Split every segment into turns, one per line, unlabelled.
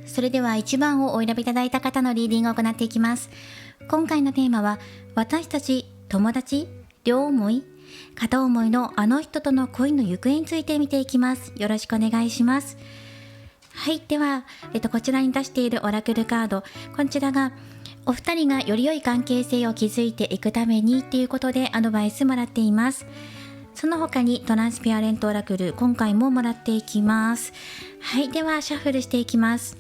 それでは1番をお選びいただいた方のリーディングを行っていきます。今回のテーマは、私たち友達、両思い、片思いのあの人との恋の行方について見ていきます。よろしくお願いします。はい、では、こちらに出しているオラクルカード、こちらがお二人がより良い関係性を築いていくためにということでアドバイスもらっています。その他にトランスペアレントオラクル、今回ももらっていきます。はい、ではシャッフルしていきます。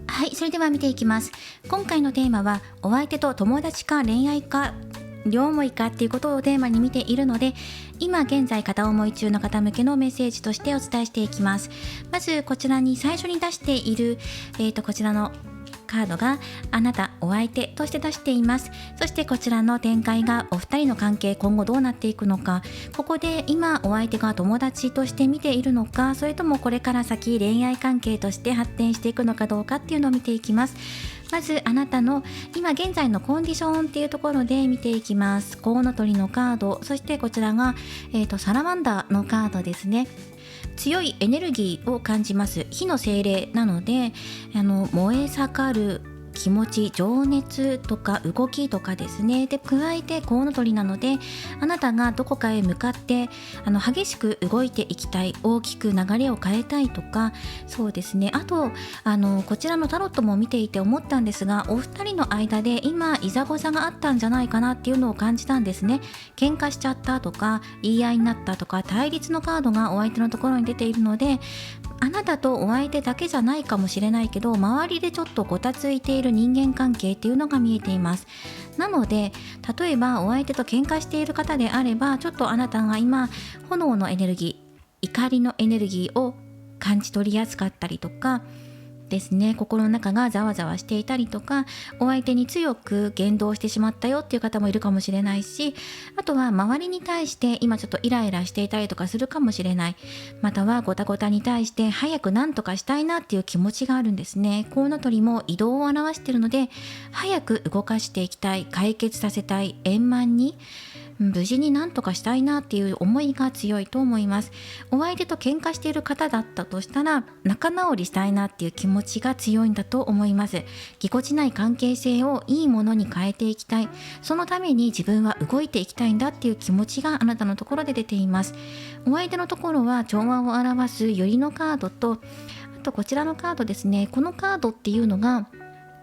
はい、それでは見ていきます。今回のテーマは、お相手と友達か恋愛か両思いかっていうことをテーマに見ているので、今現在片思い中の方向けのメッセージとしてお伝えしていきます。まずこちらに最初に出している、こちらのカードがあなたお相手として出しています。そしてこちらの展開がお二人の関係今後どうなっていくのか、ここで今お相手が友達として見ているのか、それともこれから先恋愛関係として発展していくのかどうかっていうのを見ていきます。まずあなたの今現在のコンディションっていうところで見ていきます。コウノトリのカード、そしてこちらが、サラマンダーのカードですね。強いエネルギーを感じます。火の精霊なので、燃え盛る気持ち、情熱とか動きとかですね。で、加えてコウノトリなので、あなたがどこかへ向かって激しく動いていきたい、大きく流れを変えたいとか、そうですね。あとこちらのタロットも見ていて思ったんですが、お二人の間で今いざこざがあったんじゃないかなっていうのを感じたんですね。喧嘩しちゃったとか、言い合いになったとか、対立のカードがお相手のところに出ているので、あなたとお相手だけじゃないかもしれないけど、周りでちょっとごたついている人間関係っていうのが見えています。なので、例えばお相手と喧嘩している方であれば、ちょっとあなたが今炎のエネルギー、怒りのエネルギーを感じ取りやすかったりとかですね、心の中がざわざわしていたりとか、お相手に強く言動してしまったよっていう方もいるかもしれないし、あとは周りに対して今ちょっとイライラしていたりとかするかもしれない。またはゴタゴタに対して早く何とかしたいなっていう気持ちがあるんですね。コウノトリも移動を表しているので、早く動かしていきたい、解決させたい、円満に無事に何とかしたいなっていう思いが強いと思います。お相手と喧嘩している方だったとしたら、仲直りしたいなっていう気持ちが強いんだと思います。ぎこちない関係性をいいものに変えていきたい、そのために自分は動いていきたいんだっていう気持ちがあなたのところで出ています。お相手のところは調和を表すよりのカードと、あとこちらのカードですね。このカードっていうのが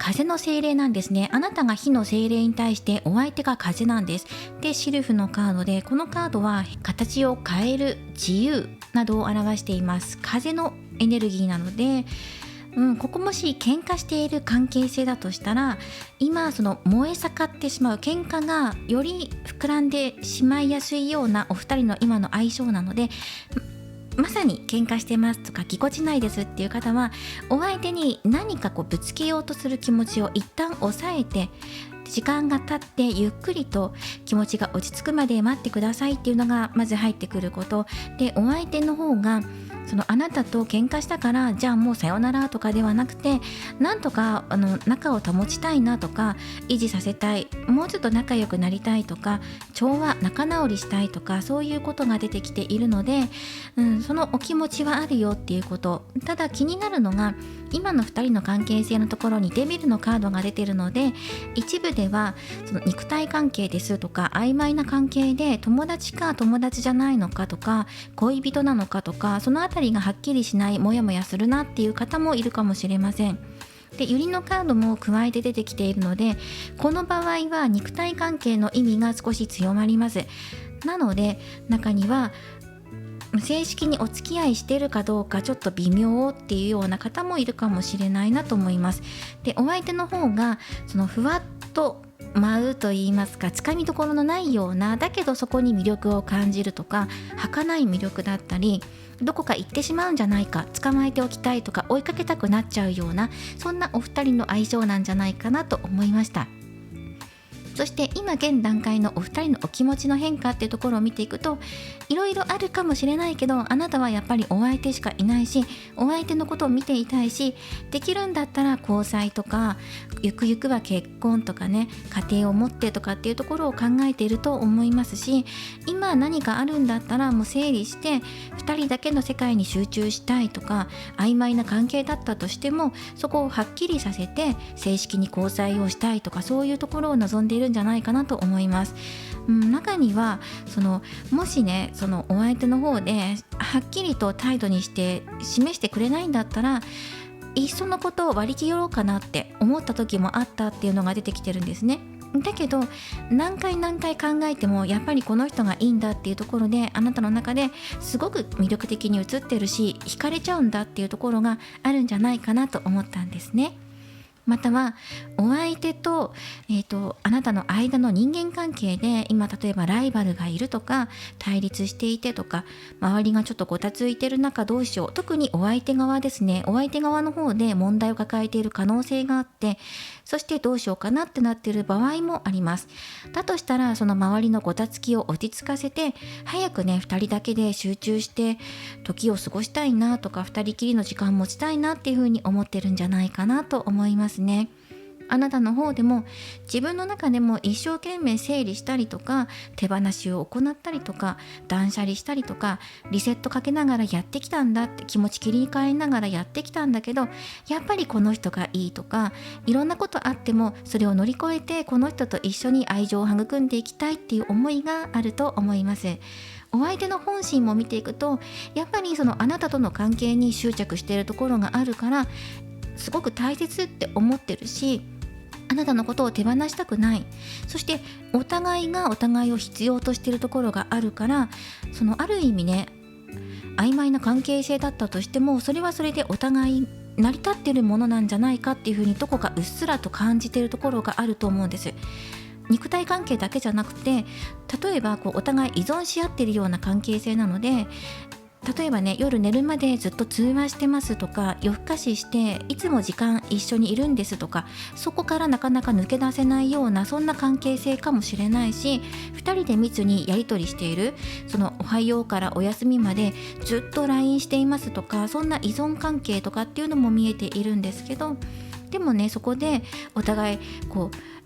風の精霊なんですね。あなたが火の精霊に対してお相手が風なんです。で、シルフのカードで、このカードは形を変える、自由などを表しています。風のエネルギーなので、ここもし喧嘩している関係性だとしたら、今その燃え盛ってしまう喧嘩がより膨らんでしまいやすいようなお二人の今の相性なので、まさに喧嘩してますとかぎこちないですっていう方は、お相手に何かぶつけようとする気持ちを一旦抑えて、時間が経ってゆっくりと気持ちが落ち着くまで待ってくださいっていうのがまず入ってくることで、お相手の方がそのあなたと喧嘩したからじゃあもうさよならとかではなくて、なんとか仲を保ちたいなとか、維持させたい、もうちょっと仲良くなりたいとか、調和仲直りしたいとか、そういうことが出てきているので、そのお気持ちはあるよっていうこと。ただ気になるのが、今の2人の関係性のところにデビルのカードが出てるので、一部ではその肉体関係ですとか曖昧な関係で、友達か友達じゃないのかとか、恋人なのかとか、そのあたりがはっきりしない、モヤモヤするなっていう方もいるかもしれません。で、百合のカードも加えて出てきているので、この場合は肉体関係の意味が少し強まります。なので中には正式にお付き合いしているかどうかちょっと微妙っていうような方もいるかもしれないなと思います。で、お相手の方がそのふわっと舞うと言いますか、つかみどころのないような、だけどそこに魅力を感じるとか、儚い魅力だったり、どこか行ってしまうんじゃないか、捕まえておきたいとか、追いかけたくなっちゃうような、そんなお二人の相性なんじゃないかなと思いました。そして今現段階のお二人のお気持ちの変化っていうところを見ていくと、いろいろあるかもしれないけど、あなたはやっぱりお相手しかいないし、お相手のことを見ていたいし、できるんだったら交際とか、ゆくゆくは結婚とかね、家庭を持ってとかっていうところを考えていると思いますし、今何かあるんだったらもう整理して2人だけの世界に集中したいとか、曖昧な関係だったとしてもそこをはっきりさせて正式に交際をしたいとか、そういうところを望んでいるんじゃないかなと思います。中にはもしね、そのお相手の方ではっきりと態度にして示してくれないんだったら、いっそのことを割り切ろうかなって思った時もあったっていうのが出てきてるんですね。だけど何回考えてもやっぱりこの人がいいんだっていうところで、あなたの中ですごく魅力的に映ってるし惹かれちゃうんだっていうところがあるんじゃないかなと思ったんですね。またはお相手と、あなたの間の人間関係で今例えばライバルがいるとか、対立していてとか、周りがちょっとごたついてる中どうしよう、特にお相手側ですね、お相手側の方で問題を抱えている可能性があって、そしてどうしようかなってなっている場合もあります。だとしたらその周りのごたつきを落ち着かせて、早くね2人だけで集中して時を過ごしたいなとか、2人きりの時間持ちたいなっていうふうに思ってるんじゃないかなと思いますね。あなたの方でも自分の中でも一生懸命整理したりとか、手放しを行ったりとか、断捨離したりとか、リセットかけながらやってきたんだって、気持ち切り替えながらやってきたんだけど、やっぱりこの人がいいとか、いろんなことあってもそれを乗り越えてこの人と一緒に愛情を育んでいきたいっていう思いがあると思います。お相手の本心も見ていくと、やっぱりあなたとの関係に執着しているところがあるから、すごく大切って思ってるし、あなたのことを手放したくない。そしてお互いがお互いを必要としているところがあるから、ある意味ね、曖昧な関係性だったとしても、それはそれでお互い成り立っているものなんじゃないかっていうふうに、どこかうっすらと感じているところがあると思うんです。肉体関係だけじゃなくて、例えばお互い依存し合っているような関係性なので、例えばね、夜寝るまでずっと通話してますとか、夜更かししていつも時間一緒にいるんですとか、そこからなかなか抜け出せないような、そんな関係性かもしれないし、2人で密にやり取りしている、おはようからお休みまでずっと LINE していますとか、そんな依存関係とかっていうのも見えているんですけど、でもね、そこでお互い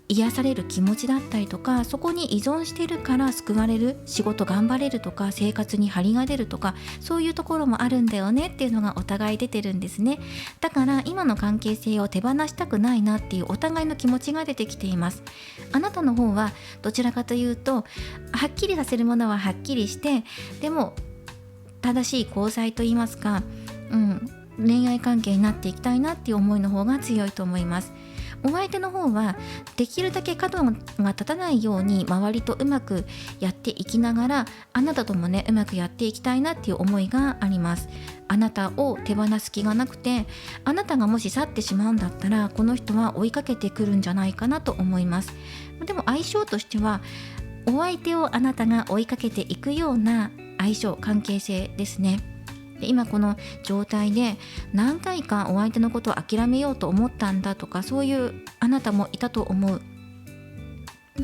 癒される気持ちだったりとか、そこに依存してるから救われる、仕事頑張れるとか、生活に張りが出るとか、そういうところもあるんだよねっていうのがお互い出てるんですね。だから今の関係性を手放したくないなっていうお互いの気持ちが出てきています。あなたの方はどちらかというと、はっきりさせるものははっきりして、でも正しい交際といいますか、恋愛関係になっていきたいなっていう思いの方が強いと思います。お相手の方はできるだけ角が立たないように周りとうまくやっていきながら、あなたともねうまくやっていきたいなっていう思いがあります。あなたを手放す気がなくて、あなたがもし去ってしまうんだったら、この人は追いかけてくるんじゃないかなと思います。でも相性としては、お相手をあなたが追いかけていくような相性関係性ですね。で、今この状態で何回かお相手のことを諦めようと思ったんだとか、そういうあなたもいたと思う。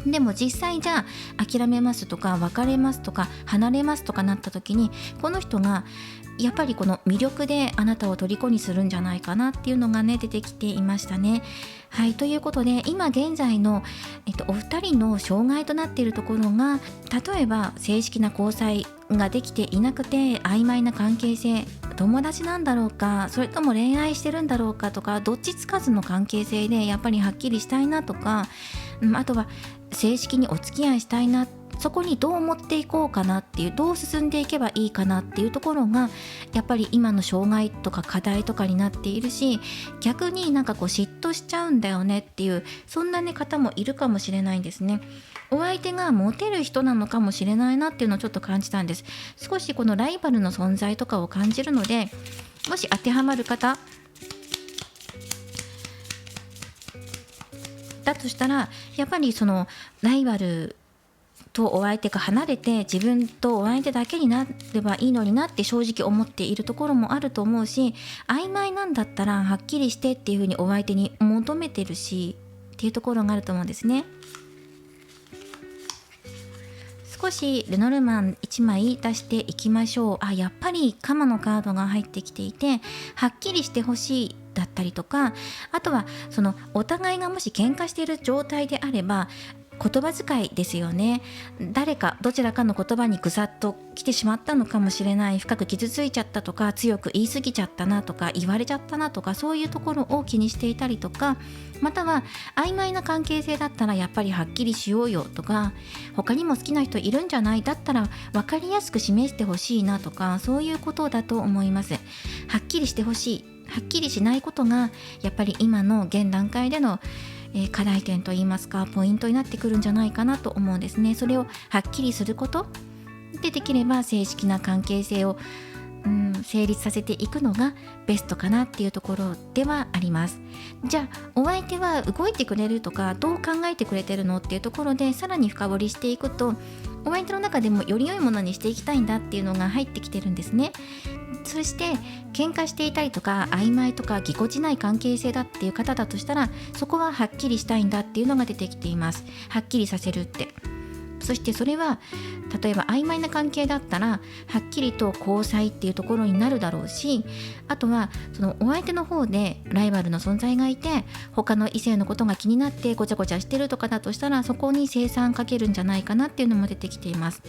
でも実際じゃあ諦めますとか別れますとか離れますとかなった時に、この人がやっぱりこの魅力であなたを虜にするんじゃないかなっていうのがね出てきていましたね。はい、ということで今現在の、お二人の障害となっているところが、例えば正式な交際ができていなくて曖昧な関係性、友達なんだろうか、それとも恋愛してるんだろうかとか、どっちつかずの関係性でやっぱりはっきりしたいなとか、あとは正式にお付き合いしたいな、そこにどう持っていこうかなっていう、どう進んでいけばいいかなっていうところがやっぱり今の障害とか課題とかになっているし、逆になんかこう嫉妬しちゃうんだよねっていう、そんなね方もいるかもしれないんですね。お相手がモテる人なのかもしれないなっていうのをちょっと感じたんです。少しこのライバルの存在とかを感じるので、もし当てはまる方だとしたら、やっぱりそのライバルとお相手が離れて自分とお相手だけになればいいのになって正直思っているところもあると思うし、曖昧なんだったらはっきりしてっていうふうにお相手に求めてるしっていうところがあると思うんですね。少しレノルマン1枚出していきましょう。やっぱりカマのカードが入ってきていて、はっきりしてほしいだったりとか、あとはそのお互いがもし喧嘩している状態であれば言葉遣いですよね。誰かどちらかの言葉にぐさっと来てしまったのかもしれない、深く傷ついちゃったとか、強く言い過ぎちゃったなとか、言われちゃったなとか、そういうところを気にしていたりとか、または曖昧な関係性だったらやっぱりはっきりしようよとか、他にも好きな人いるんじゃない、だったら分かりやすく示してほしいなとか、そういうことだと思います。はっきりしてほしい、はっきりしないことがやっぱり今の現段階での課題点といいますかポイントになってくるんじゃないかなと思うんですね。それをはっきりすることでできれば正式な関係性を成立させていくのがベストかなっていうところではあります。じゃあお相手は動いてくれるとかどう考えてくれてるのっていうところでさらに深掘りしていくと、お相手の中でもより良いものにしていきたいんだっていうのが入ってきてるんですね。そして喧嘩していたりとか曖昧とかぎこちない関係性だっていう方だとしたら、そこははっきりしたいんだっていうのが出てきています。はっきりさせるって。そしてそれは例えば曖昧な関係だったらはっきりと交際っていうところになるだろうし、あとはそのお相手の方でライバルの存在がいて他の異性のことが気になってごちゃごちゃしてるとかだとしたら、そこに清算かけるんじゃないかなっていうのも出てきています。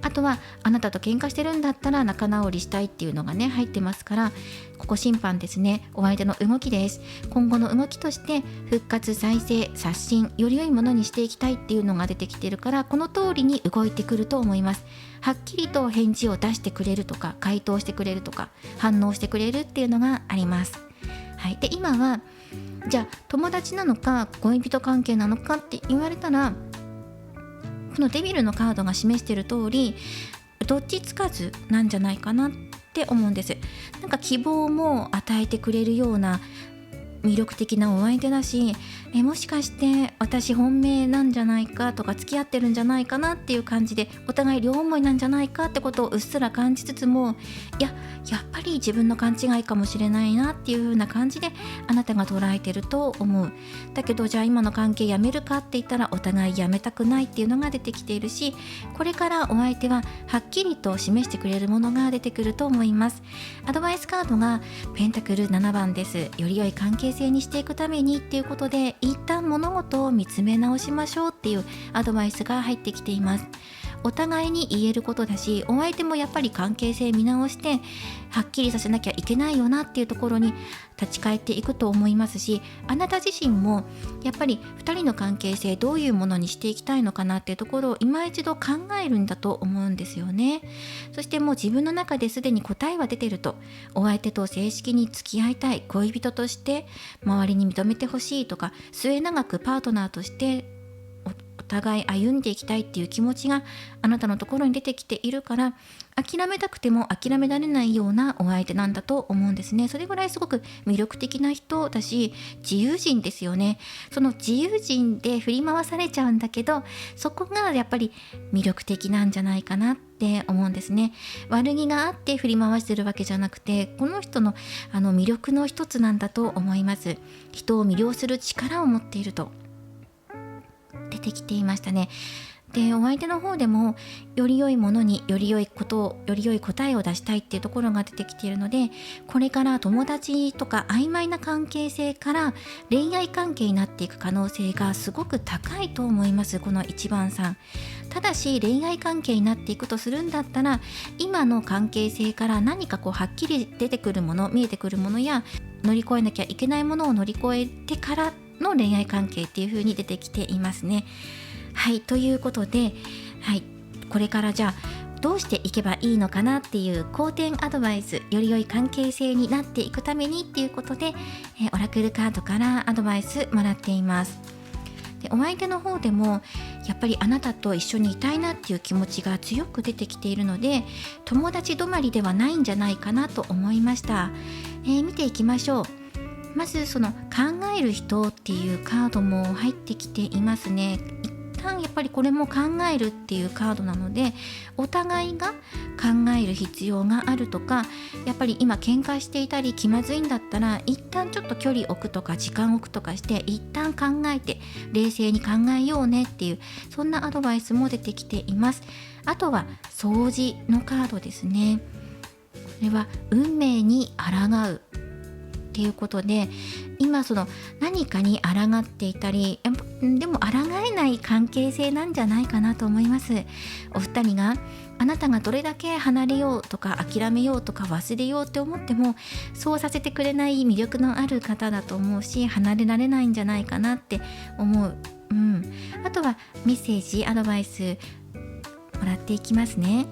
あとはあなたと喧嘩してるんだったら仲直りしたいっていうのがね入ってますから、ここ審判ですね、お相手の動きです。今後の動きとして復活再生刷新より良いものにしていきたいっていうのが出てきてるから、この通りに動いてくると思います。はっきりと返事を出してくれるとか回答してくれるとか反応してくれるっていうのがあります。はい、で今はじゃあ友達なのか恋人関係なのかって言われたら、このデビルのカードが示している通りどっちつかずなんじゃないかなって思うんです。なんか希望も与えてくれるような魅力的なお相手だし、もしかして私本命なんじゃないかとか付き合ってるんじゃないかなっていう感じでお互い両思いなんじゃないかってことをうっすら感じつつも、やっぱり自分の勘違いかもしれないなっていう風な感じであなたが捉えてると思う。だけどじゃあ今の関係やめるかって言ったらお互いやめたくないっていうのが出てきているし、これからお相手ははっきりと示してくれるものが出てくると思います。アドバイスカードがペンタクル7番です。より良い関係性にしていくためにっていうことで一旦物事を見つめ直しましょうっていうアドバイスが入ってきています。お互いに言えることだし、お相手もやっぱり関係性見直してはっきりさせなきゃいけないよなっていうところに立ち返っていくと思いますし、あなた自身もやっぱり2人の関係性どういうものにしていきたいのかなっていうところを今一度考えるんだと思うんですよね。そしてもう自分の中ですでに答えは出てると、お相手と正式に付き合いたい、恋人として周りに認めてほしいとか、末永くパートナーとしてお互い歩んでいきたいっていう気持ちがあなたのところに出てきているから、諦めたくても諦められないようなお相手なんだと思うんですね。それぐらいすごく魅力的な人だし自由人ですよね。その自由人で振り回されちゃうんだけど、そこがやっぱり魅力的なんじゃないかなって思うんですね。悪気があって振り回してるわけじゃなくて、この人の魅力の一つなんだと思います。人を魅了する力を持っていると。で出てきていましたね。で、お相手の方でもより良いものにより良いことを、より良い答えを出したいっていうところが出てきているので、これから友達とか曖昧な関係性から恋愛関係になっていく可能性がすごく高いと思います、この1番さん。ただし恋愛関係になっていくとするんだったら、今の関係性から何かはっきり出てくるもの、見えてくるものや乗り越えなきゃいけないものを乗り越えてからの恋愛関係っていう風に出てきていますね。はい、ということで、はい、これからじゃあどうしていけばいいのかなっていう好転アドバイス、より良い関係性になっていくためにっていうことで、オラクルカードからアドバイスもらっています。で、お相手の方でもやっぱりあなたと一緒にいたいなっていう気持ちが強く出てきているので、友達止まりではないんじゃないかなと思いました。見ていきましょう。まずその考える人っていうカードも入ってきていますね。やっぱりこれも考えるっていうカードなので、お互いが考える必要があるとか、やっぱり今喧嘩していたり気まずいんだったら、一旦ちょっと距離置くとか時間置くとかして一旦考えて冷静に考えようねっていう、そんなアドバイスも出てきています。あとは掃除のカードですね。これは運命に抗うっていうことで、今その何かに抗っていたり、でも抗えない関係性なんじゃないかなと思います。お二人が、あなたがどれだけ離れようとか諦めようとか忘れようって思っても、そうさせてくれない魅力のある方だと思うし、離れられないんじゃないかなって思う。あとはメッセージ、アドバイスもらっていきますね。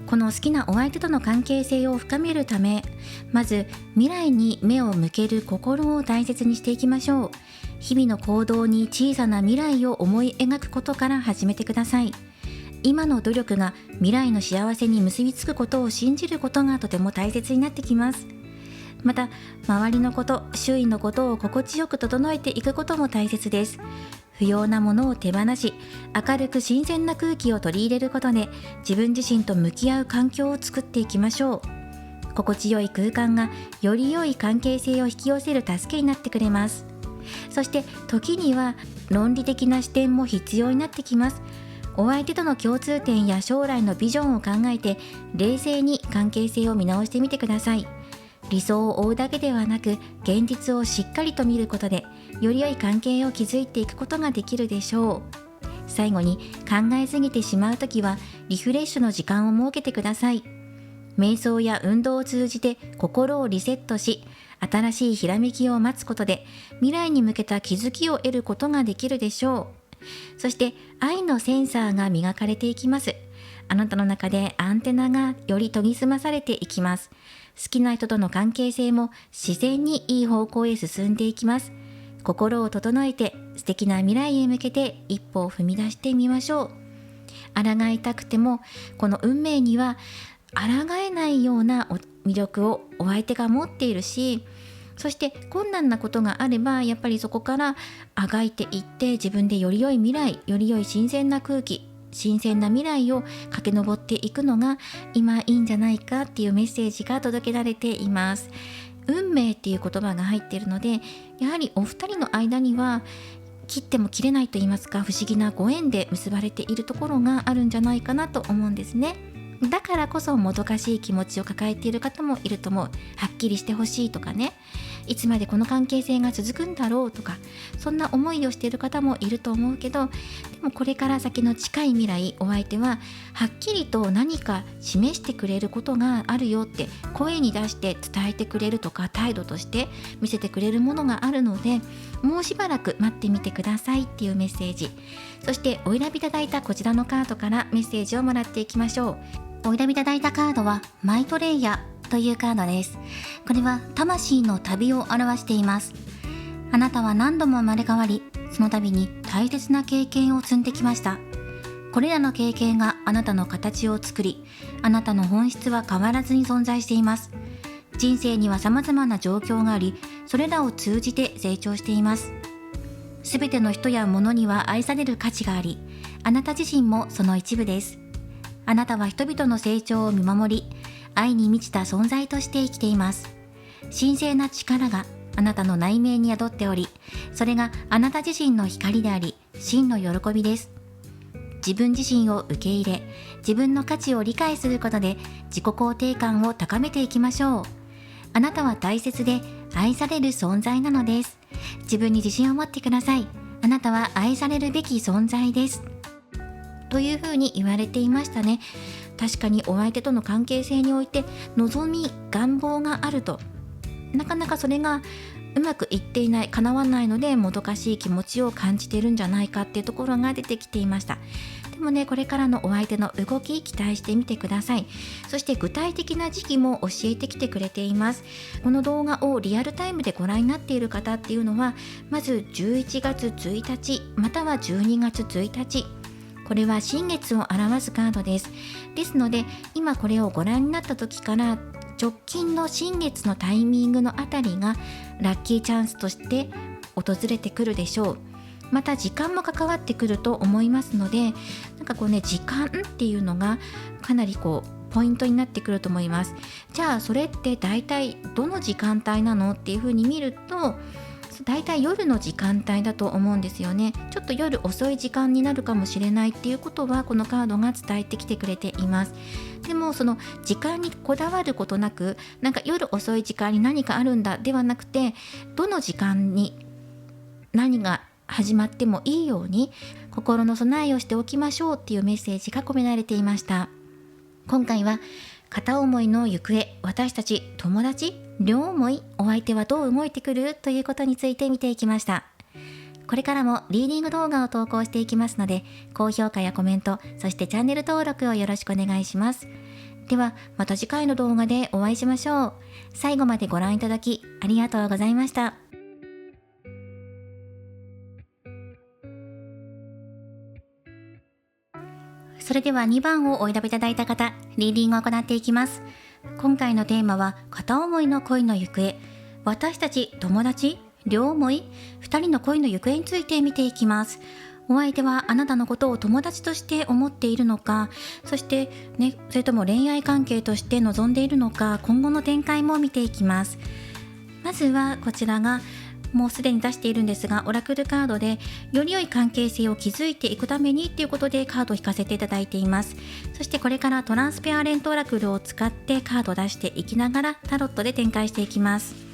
この好きなお相手との関係性を深めるため、まず未来に目を向ける心を大切にしていきましょう。日々の行動に小さな未来を思い描くことから始めてください。今の努力が未来の幸せに結びつくことを信じることがとても大切になってきます。また、周りのこと、周囲のことを心地よく整えていくことも大切です。不要なものを手放し、明るく新鮮な空気を取り入れることで、自分自身と向き合う環境を作っていきましょう。心地よい空間がより良い関係性を引き寄せる助けになってくれます。そして時には論理的な視点も必要になってきます。お相手との共通点や将来のビジョンを考えて、冷静に関係性を見直してみてください。理想を追うだけではなく、現実をしっかりと見ることで、より良い関係を築いていくことができるでしょう。最後に、考えすぎてしまうときはリフレッシュの時間を設けてください。瞑想や運動を通じて心をリセットし、新しいひらめきを待つことで未来に向けた気づきを得ることができるでしょう。そして愛のセンサーが磨かれていきます。あなたの中でアンテナがより研ぎ澄まされていきます。好きな人との関係性も自然にいい方向へ進んでいきます。心を整えて素敵な未来へ向けて一歩を踏み出してみましょう。抗いたくてもこの運命には抗えないような魅力をお相手が持っているし、そして困難なことがあればやっぱりそこからあがいていって、自分でより良い未来、より良い新鮮な空気、新鮮な未来を駆け上っていくのが今いいんじゃないかっていうメッセージが届けられています。運命っていう言葉が入っているので、やはりお二人の間には切っても切れないと言いますか、不思議なご縁で結ばれているところがあるんじゃないかなと思うんですね。だからこそもどかしい気持ちを抱えている方もいると思う。はっきりしてほしいとかね、いつまでこの関係性が続くんだろうとか、そんな思いをしている方もいると思うけど、でもこれから先の近い未来、お相手ははっきりと何か示してくれることがあるよって声に出して伝えてくれるとか、態度として見せてくれるものがあるので、もうしばらく待ってみてくださいっていうメッセージ。そしてお選びいただいたこちらのカードからメッセージをもらっていきましょう。お選びいただいたカードはマイトレイヤというカードです。これは魂の旅を表しています。あなたは何度も生まれ変わり、その度に大切な経験を積んできました。これらの経験があなたの形を作り、あなたの本質は変わらずに存在しています。人生には様々な状況があり、それらを通じて成長しています。すべての人や物には愛される価値があり、あなた自身もその一部です。あなたは人々の成長を見守り、愛に満ちた存在として生きています。神聖な力があなたの内面に宿っており、それがあなた自身の光であり、真の喜びです。自分自身を受け入れ、自分の価値を理解することで自己肯定感を高めていきましょう。あなたは大切で愛される存在なのです。自分に自信を持ってください。あなたは愛されるべき存在です。というふうに言われていましたね。確かにお相手との関係性において望み、願望があると、なかなかそれがうまくいっていない、叶わないのでもどかしい気持ちを感じているんじゃないかっていうところが出てきていました。でもね、これからのお相手の動き期待してみてください。そして具体的な時期も教えてきてくれています。この動画をリアルタイムでご覧になっている方っていうのは、まず11月1日または12月1日、これは新月を表すカードです。ですので今これをご覧になった時から直近の新月のタイミングのあたりがラッキーチャンスとして訪れてくるでしょう。また時間も関わってくると思いますので、なんかこうね、時間っていうのがかなりポイントになってくると思います。じゃあそれって大体どの時間帯なのっていうふうに見ると、大体夜の時間帯だと思うんですよね。ちょっと夜遅い時間になるかもしれないっていうことはこのカードが伝えてきてくれています。でもその時間にこだわることなく、なんか夜遅い時間に何かあるんだではなくて、どの時間に何が始まってもいいように心の備えをしておきましょうっていうメッセージが込められていました。今回は片思いの行方、私たち友達、両思い、お相手はどう動いてくるということについて見ていきました。これからもリーディング動画を投稿していきますので、高評価やコメント、そしてチャンネル登録をよろしくお願いします。ではまた次回の動画でお会いしましょう。最後までご覧いただきありがとうございました。それでは2番をお選びいただいた方、リーディングを行っていきます。今回のテーマは片思いの恋の行方、私たち友達、両思い、2人の恋の行方について見ていきます。お相手はあなたのことを友達として思っているのか、そしてね、それとも恋愛関係として望んでいるのか、今後の展開も見ていきます。まずはこちらがもうすでに出しているんですが、オラクルカードでより良い関係性を築いていくためにっていうことでカードを引かせていただいています。そしてこれからトランスペアレントオラクルを使ってカードを出していきながらタロットで展開していきます。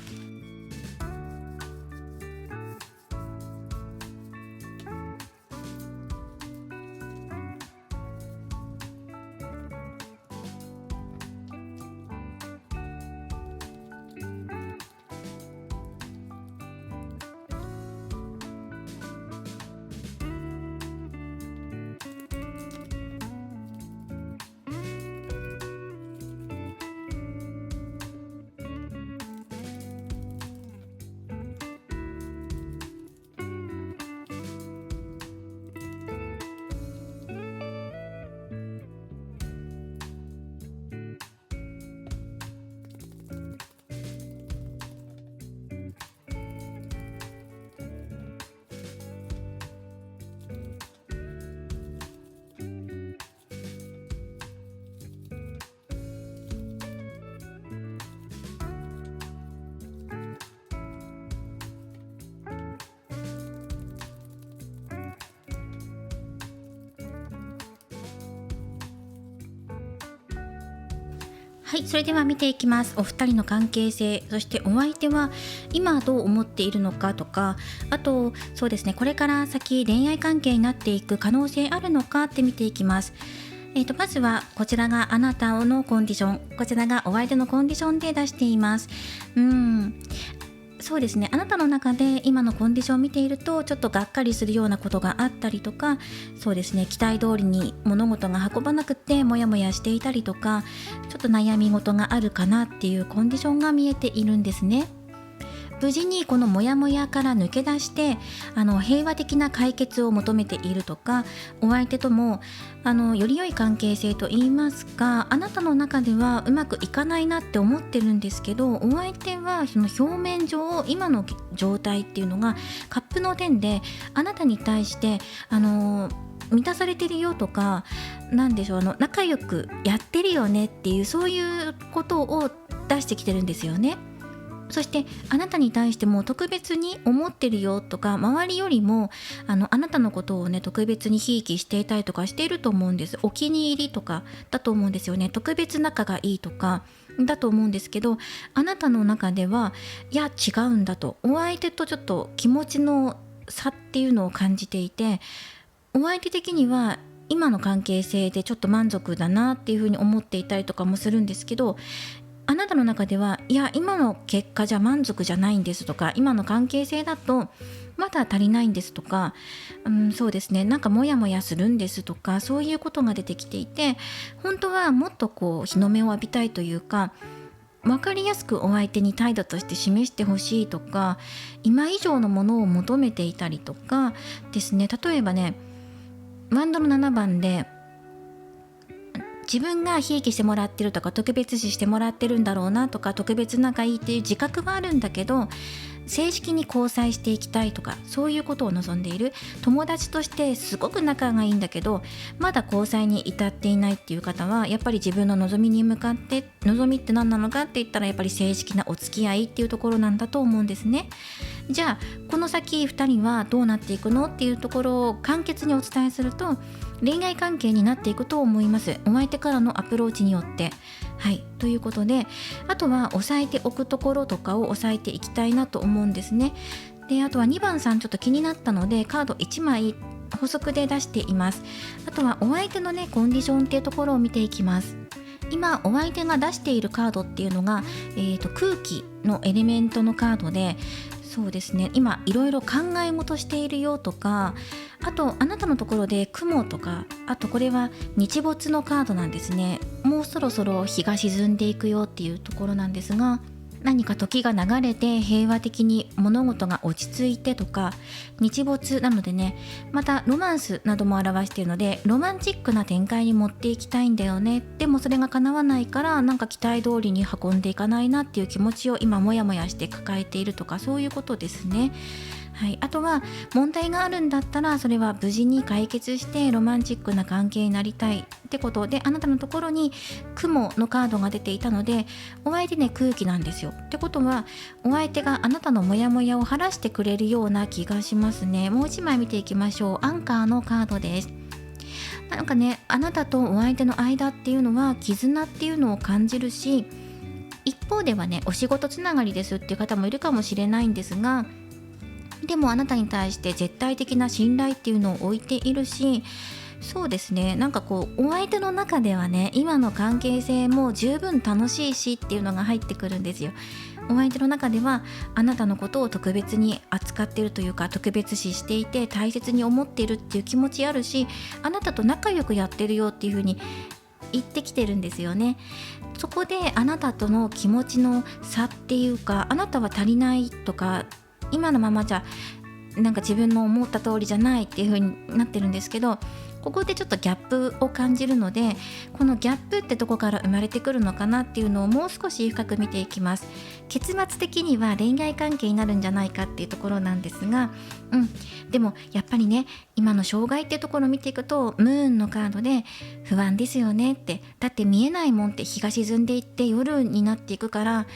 はい、それでは見ていきます。お二人の関係性、そしてお相手は今どう思っているのかとか、あとそうですね、これから先恋愛関係になっていく可能性あるのかって見ていきます。まずはこちらがあなたのコンディション、こちらがお相手のコンディションで出しています。そうですね、あなたの中で今のコンディションを見ているとちょっとがっかりするようなことがあったりとか、そうですね、期待通りに物事が運ばなくてモヤモヤしていたりとか、ちょっと悩み事があるかなっていうコンディションが見えているんですね。無事にこのモヤモヤから抜け出して平和的な解決を求めているとか、お相手ともより良い関係性といいますか、あなたの中ではうまくいかないなって思ってるんですけど、お相手はその表面上今の状態っていうのがカップの点であなたに対して満たされてるよとか、なんでしょう、仲良くやってるよねっていう、そういうことを出してきてるんですよね。そしてあなたに対しても特別に思ってるよとか、周りよりもあなたのことをね特別にひいきしていたりとかしていると思うんです。お気に入りとかだと思うんですよね。特別仲がいいとかだと思うんですけど、あなたの中ではいや違うんだと、お相手とちょっと気持ちの差っていうのを感じていて、お相手的には今の関係性でちょっと満足だなっていうふうに思っていたりとかもするんですけど、あなたの中ではいや今の結果じゃ満足じゃないんですとか、今の関係性だとまだ足りないんですとか、そうですね、なんかモヤモヤするんですとか、そういうことが出てきていて、本当はもっとこう日の目を浴びたいというか、分かりやすくお相手に態度として示してほしいとか、今以上のものを求めていたりとかですね。例えばね、ワンドの7番で自分がひいきしてもらってるとか、特別視してもらってるんだろうなとか、特別仲いいっていう自覚はあるんだけど、正式に交際していきたいとか、そういうことを望んでいる。友達としてすごく仲がいいんだけどまだ交際に至っていないっていう方は、やっぱり自分の望みに向かって、望みって何なのかって言ったら、やっぱり正式なお付き合いっていうところなんだと思うんですね。じゃあこの先2人はどうなっていくのっていうところを簡潔にお伝えすると、恋愛関係になっていくと思います。お相手からのアプローチによって。はい、ということで、あとは押さえておくところとかを押さえていきたいなと思うんですね。で、あとは2番さんちょっと気になったのでカード1枚補足で出しています。あとはお相手のねコンディションっていうところを見ていきます。今お相手が出しているカードっていうのが、空気のエレメントのカードで、そうですね、今いろいろ考え事しているよとか、あとあなたのところで雲とか、あとこれは日没のカードなんですね。もうそろそろ日が沈んでいくよっていうところなんですが、何か時が流れて平和的に物事が落ち着いてとか、日没なのでね、またロマンスなども表しているので、ロマンチックな展開に持っていきたいんだよね。でもそれが叶わないから、なんか期待通りに運んでいかないなっていう気持ちを今モヤモヤして抱えているとか、そういうことですね。はい、あとは問題があるんだったらそれは無事に解決してロマンチックな関係になりたいってことで、あなたのところに雲のカードが出ていたので、お相手ね空気なんですよ。ってことはお相手があなたのモヤモヤを晴らしてくれるような気がしますね。もう一枚見ていきましょう。アンカーのカードです。なんかね、あなたとお相手の間っていうのは絆っていうのを感じるし、一方ではねお仕事つながりですっていう方もいるかもしれないんですが、でもあなたに対して絶対的な信頼っていうのを置いているし、そうですね、なんかこうお相手の中ではね今の関係性も十分楽しいしっていうのが入ってくるんですよ。お相手の中ではあなたのことを特別に扱っているというか、特別視していて大切に思っているっていう気持ちあるし、あなたと仲良くやってるよっていう風に言ってきてるんですよね。そこであなたとの気持ちの差っていうか、あなたは足りないとか、今のままじゃなんか自分の思った通りじゃないっていう風になってるんですけど、ここでちょっとギャップを感じるので、このギャップってどこから生まれてくるのかなっていうのをもう少し深く見ていきます。結末的には恋愛関係になるんじゃないかっていうところなんですが、でもやっぱりね、今の障害っていうところを見ていくと、ムーンのカードで不安ですよねって。だって見えないもんって日が沈んでいって夜になっていくから、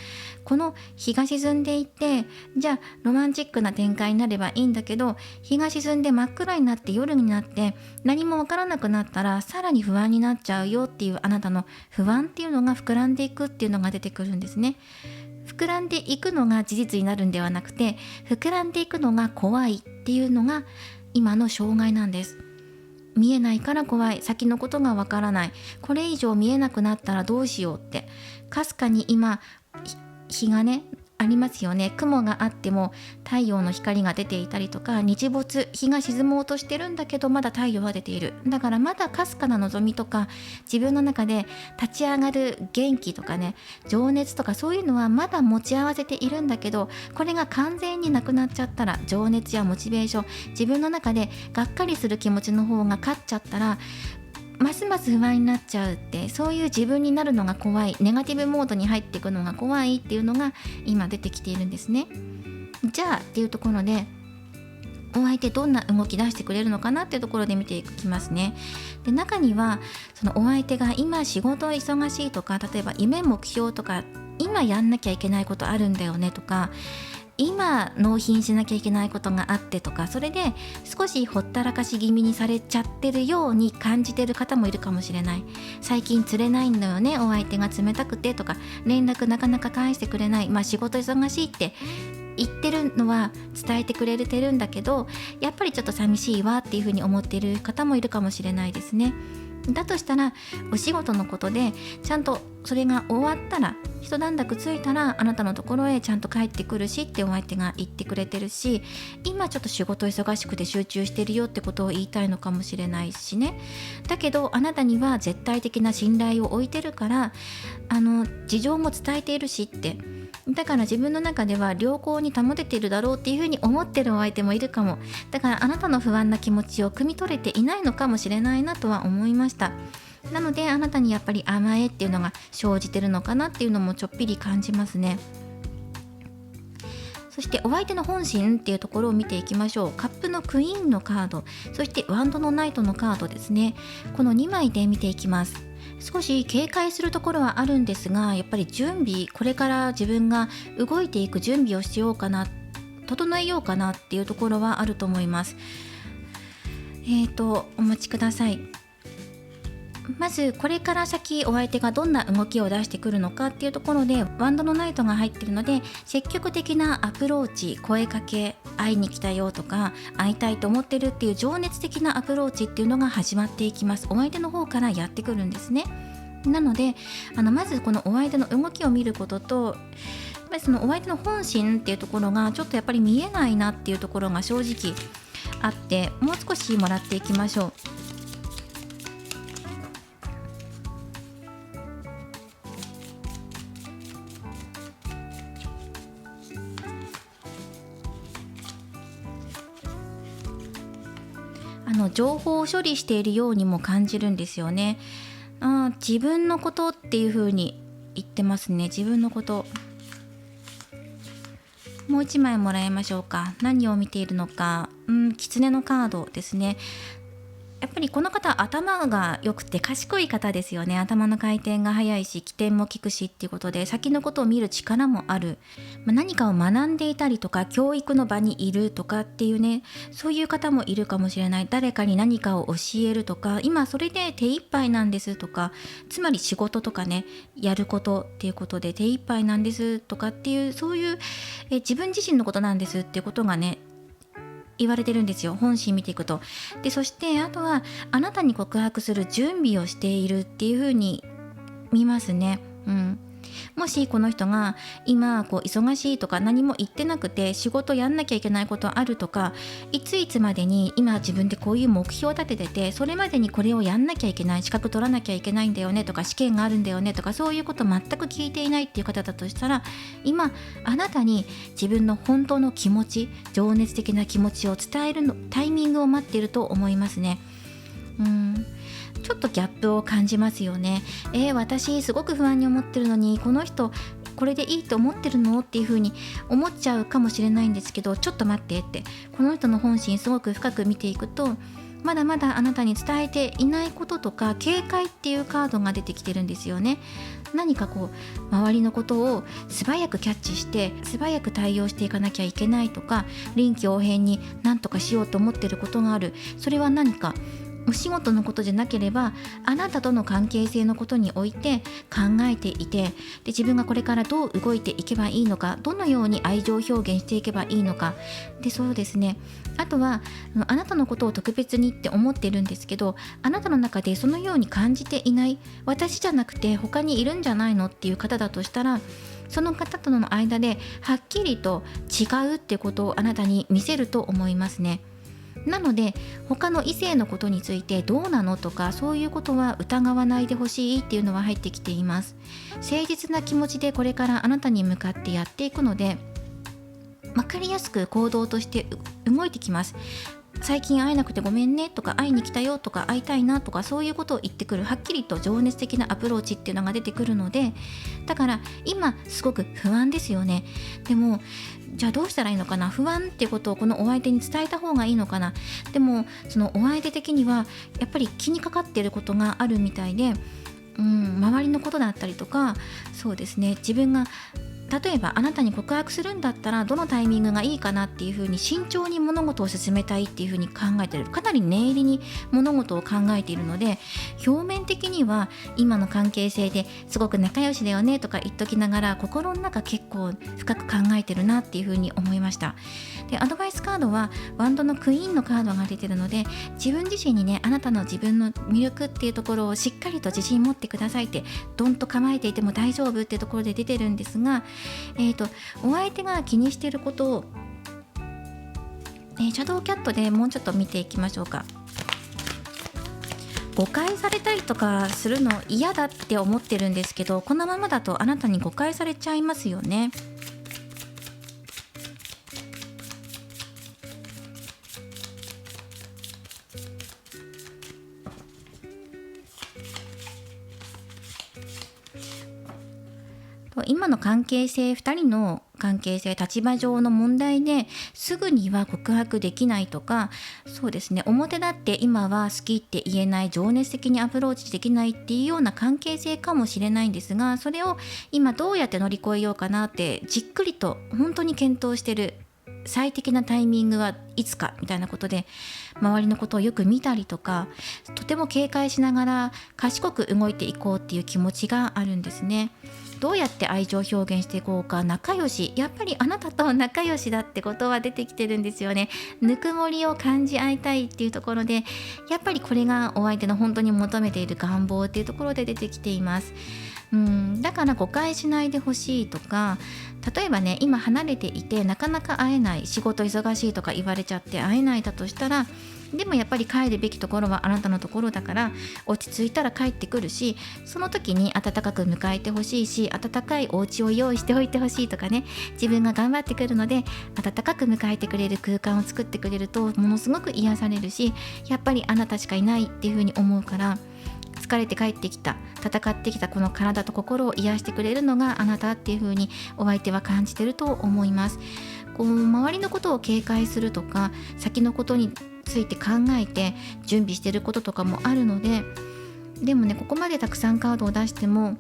この日が沈んでいって、じゃあロマンチックな展開になればいいんだけど、日が沈んで真っ暗になって夜になって何もわからなくなったらさらに不安になっちゃうよっていう、あなたの不安っていうのが膨らんでいくっていうのが出てくるんですね。膨らんでいくのが事実になるんではなくて、膨らんでいくのが怖いっていうのが今の障害なんです。見えないから怖い、先のことがわからない、これ以上見えなくなったらどうしようって、かすかに今日がねありますよね。雲があっても太陽の光が出ていたりとか、日没、日が沈もうとしてるんだけどまだ太陽は出ている。だからまだかすかな望みとか、自分の中で立ち上がる元気とかね、情熱とかそういうのはまだ持ち合わせているんだけど、これが完全になくなっちゃったら、情熱やモチベーション、自分の中でがっかりする気持ちの方が勝っちゃったら、ますます不安になっちゃうって、そういう自分になるのが怖い、ネガティブモードに入っていくのが怖いっていうのが今出てきているんですね。じゃあっていうところで、お相手どんな動き出してくれるのかなっていうところで見ていきますね。で、中にはそのお相手が今仕事忙しいとか、例えば夢目標とか今やんなきゃいけないことあるんだよねとか、今納品しなきゃいけないことがあってとか、それで少しほったらかし気味にされちゃってるように感じてる方もいるかもしれない。最近釣れないんだよね、お相手が冷たくてとか、連絡なかなか返してくれない、仕事忙しいって言ってるのは伝えてくれてるんだけど、やっぱりちょっと寂しいわっていうふうに思っている方もいるかもしれないですね。だとしたらお仕事のことでちゃんとそれが終わったら、一段落ついたらあなたのところへちゃんと帰ってくるしってお相手が言ってくれてるし、今ちょっと仕事忙しくて集中してるよってことを言いたいのかもしれないしね。だけどあなたには絶対的な信頼を置いてるから、事情も伝えているしって、だから自分の中では良好に保てているだろうっていうふうに思ってるお相手もいるかも。だからあなたの不安な気持ちを汲み取れていないのかもしれないなとは思いました。なのであなたにやっぱり甘えっていうのが生じてるのかなっていうのもちょっぴり感じますね。そしてお相手の本心っていうところを見ていきましょう。カップのクイーンのカード、そしてワンドのナイトのカードですね。この2枚で見ていきます。少し警戒するところはあるんですが、やっぱり準備、これから自分が動いていく準備をしようかな、整えようかなっていうところはあると思います。お待ちください。まずこれから先お相手がどんな動きを出してくるのかっていうところで、ワンドのナイトが入ってるので、積極的なアプローチ、声かけ、会いに来たよとか会いたいと思ってるっていう情熱的なアプローチっていうのが始まっていきます。お相手の方からやってくるんですね。なのでまずこのお相手の動きを見ることと、そのお相手の本心っていうところがちょっとやっぱり見えないなっていうところが正直あって、もう少しもらっていきましょう。情報を処理しているようにも感じるんですよね。自分のことっていう風に言ってますね。自分のこと。もう一枚もらいましょうか。何を見ているのか。狐のカードですね。やっぱりこの方は頭が良くて賢い方ですよね。頭の回転が速いし、起点も利くしっていうことで、先のことを見る力もある。何かを学んでいたりとか、教育の場にいるとかっていうね、そういう方もいるかもしれない。誰かに何かを教えるとか、今それで手一杯なんですとか、つまり仕事とかね、やることっていうことで手一杯なんですとかっていう、そういう自分自身のことなんですっていうことがね、言われてるんですよ。本心見ていくと。で、そしてあとはあなたに告白する準備をしているっていう風に見ますね。もしこの人が今忙しいとか何も言ってなくて、仕事やんなきゃいけないことあるとか、いついつまでに今自分でこういう目標を立ててて、それまでにこれをやんなきゃいけない、資格取らなきゃいけないんだよねとか、試験があるんだよねとか、そういうこと全く聞いていないっていう方だとしたら、今あなたに自分の本当の気持ち、情熱的な気持ちを伝えるタイミングを待っていると思いますね。ちょっとギャップを感じますよね。私すごく不安に思ってるのに、この人これでいいと思ってるのっていう風に思っちゃうかもしれないんですけど、ちょっと待ってって、この人の本心すごく深く見ていくと、まだまだあなたに伝えていないこととか、警戒っていうカードが出てきてるんですよね。何か周りのことを素早くキャッチして素早く対応していかなきゃいけないとか、臨機応変に何とかしようと思ってることがある。それは何かお仕事のことじゃなければ、あなたとの関係性のことにおいて考えていて、で自分がこれからどう動いていけばいいのか、どのように愛情表現していけばいいのかで、そうですね、あとはあなたのことを特別にって思ってるんですけど、あなたの中でそのように感じていない、私じゃなくて他にいるんじゃないのっていう方だとしたら、その方との間ではっきりと違うってことをあなたに見せると思いますね。なので他の異性のことについてどうなのとか、そういうことは疑わないでほしいっていうのは入ってきています。誠実な気持ちでこれからあなたに向かってやっていくので、分かりやすく行動として動いてきます。最近会えなくてごめんねとか、会いに来たよとか、会いたいなとか、そういうことを言ってくる、はっきりと情熱的なアプローチっていうのが出てくるので、だから今すごく不安ですよね。でもじゃあどうしたらいいのかな、不安っていうことをこのお相手に伝えた方がいいのかな。でもそのお相手的にはやっぱり気にかかっていることがあるみたいで、周りのことだったりとか、そうですね、自分が例えばあなたに告白するんだったらどのタイミングがいいかなっていうふうに慎重に物事を進めたいっていうふうに考えている、かなり念入りに物事を考えているので、表面的には今の関係性ですごく仲良しだよねとか言っときながら、心の中結構深く考えてるなっていうふうに思いました。でアドバイスカードはワンドのクイーンのカードが出てるので、自分自身にね、あなたの自分の魅力っていうところをしっかりと自信持ってくださいって、どんと構えていても大丈夫っていうところで出てるんですが、お相手が気にしていることを、シャドウキャットでもうちょっと見ていきましょうか。誤解されたりとかするの嫌だって思ってるんですけど、このままだとあなたに誤解されちゃいますよね。今の関係性、2人の関係性、立場上の問題ですぐには告白できないとか、そうですね、表だって今は好きって言えない、情熱的にアプローチできないっていうような関係性かもしれないんですが、それを今どうやって乗り越えようかなってじっくりと本当に検討してる。最適なタイミングはいつかみたいなことで、周りのことをよく見たりとか、とても警戒しながら賢く動いていこうっていう気持ちがあるんですね。どうやって愛情を表現していこうか、仲良し、やっぱりあなたと仲良しだってことは出てきてるんですよね。ぬくもりを感じ合いたいっていうところで、やっぱりこれがお相手の本当に求めている願望っていうところで出てきています。だから誤解しないでほしいとか、例えばね、今離れていてなかなか会えない、仕事忙しいとか言われちゃって会えないだとしたら、でもやっぱり帰るべきところはあなたのところだから、落ち着いたら帰ってくるし、その時に温かく迎えてほしいし、温かいお家を用意しておいてほしいとかね、自分が頑張ってくるので温かく迎えてくれる空間を作ってくれるとものすごく癒されるし、やっぱりあなたしかいないっていうふうに思うから、疲れて帰ってきた、戦ってきたこの体と心を癒してくれるのがあなたっていう風にお相手は感じてると思います。周りのことを警戒するとか、先のことについて考えて準備してることとかもあるので、でもね、ここまでたくさんカードを出しても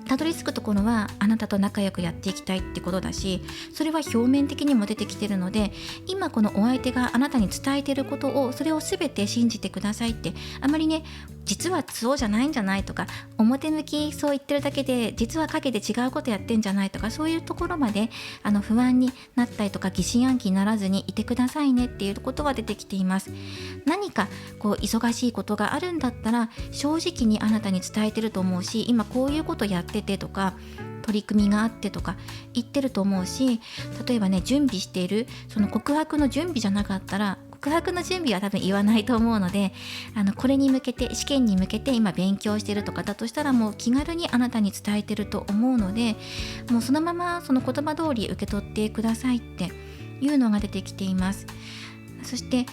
たどり着くところはあなたと仲良くやっていきたいってことだし、それは表面的にも出てきてるので、今このお相手があなたに伝えてることを、それを全て信じてくださいって、あまりね、実はそうじゃないんじゃないとか、表向きそう言ってるだけで実は陰で違うことやってんじゃないとか、そういうところまで不安になったりとか疑心暗鬼にならずにいてくださいねっていうことが出てきています。何か忙しいことがあるんだったら正直にあなたに伝えてると思うし、今こういうことやっててとか、取り組みがあってとか言ってると思うし、例えばね、準備しているその告白の準備じゃなかったら、告白の準備は多分言わないと思うので、これに向けて、試験に向けて今勉強してるとかだとしたら、もう気軽にあなたに伝えてると思うので、もうそのままその言葉通り受け取ってくださいっていうのが出てきています。そして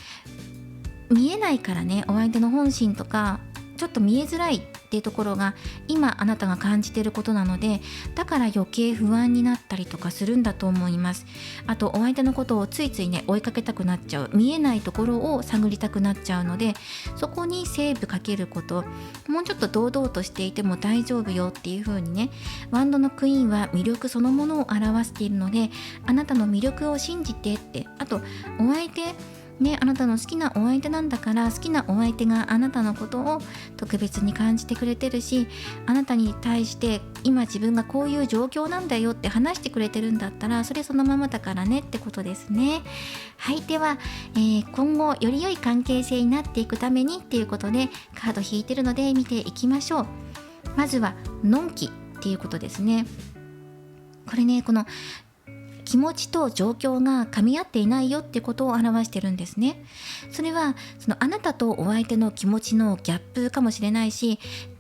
見えないからね、お相手の本心とかちょっと見えづらいっていうところが今あなたが感じていることなので、だから余計不安になったりとかするんだと思います。あとお相手のことをついついね、追いかけたくなっちゃう、見えないところを探りたくなっちゃうので、そこにセーブかけること、もうちょっと堂々としていても大丈夫よっていう風にね、ワンドのクイーンは魅力そのものを表しているので、あなたの魅力を信じてって、あとお相手ね、あなたの好きなお相手なんだから、好きなお相手があなたのことを特別に感じてくれてるし、あなたに対して今自分がこういう状況なんだよって話してくれてるんだったら、それそのままだからねってことですね。はい、では、今後より良い関係性になっていくためにっていうことでカード引いてるので見ていきましょう。まずはのんきっていうことですね。これね、この気持ちと状況が噛み合っていないよってことを表してるんですね。それはそのあなたとお相手の気持ちのギャップかもしれないし、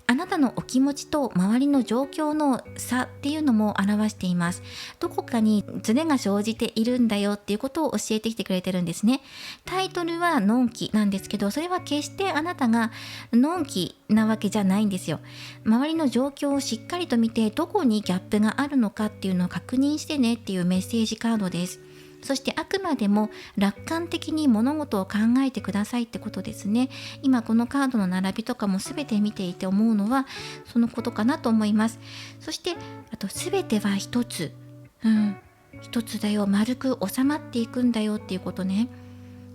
あなたのお気持ちと周りの状況の差っていうのも表しています。どこかにズレが生じているんだよっていうことを教えてきてくれてるんですね。タイトルはのんきなんですけど、それは決してあなたがのんきなわけじゃないんですよ。周りの状況をしっかりと見て、どこにギャップがあるのかっていうのを確認してねっていうメッセージカードです。そしてあくまでも楽観的に物事を考えてくださいってことですね。今このカードの並びとかも全て見ていて思うのはそのことかなと思います。そしてあと全ては一つ、一つだよ、丸く収まっていくんだよっていうことね。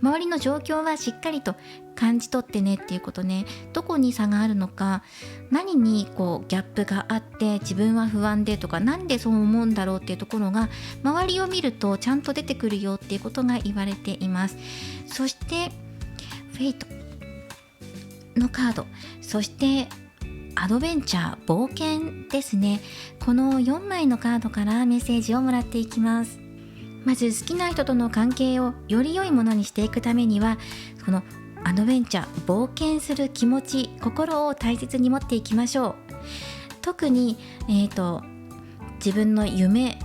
周りの状況はしっかりと感じ取ってねっていうことね。どこに差があるのか、何にこうギャップがあって自分は不安でとか、なんでそう思うんだろうっていうところが周りを見るとちゃんと出てくるよっていうことが言われています。そしてフェイトのカード、そしてアドベンチャー、冒険ですね。この4枚のカードからメッセージをもらっていきます。まず好きな人との関係をより良いものにしていくためには、このアドベンチャー、冒険する気持ち、心を大切に持っていきましょう。特に、自分の夢、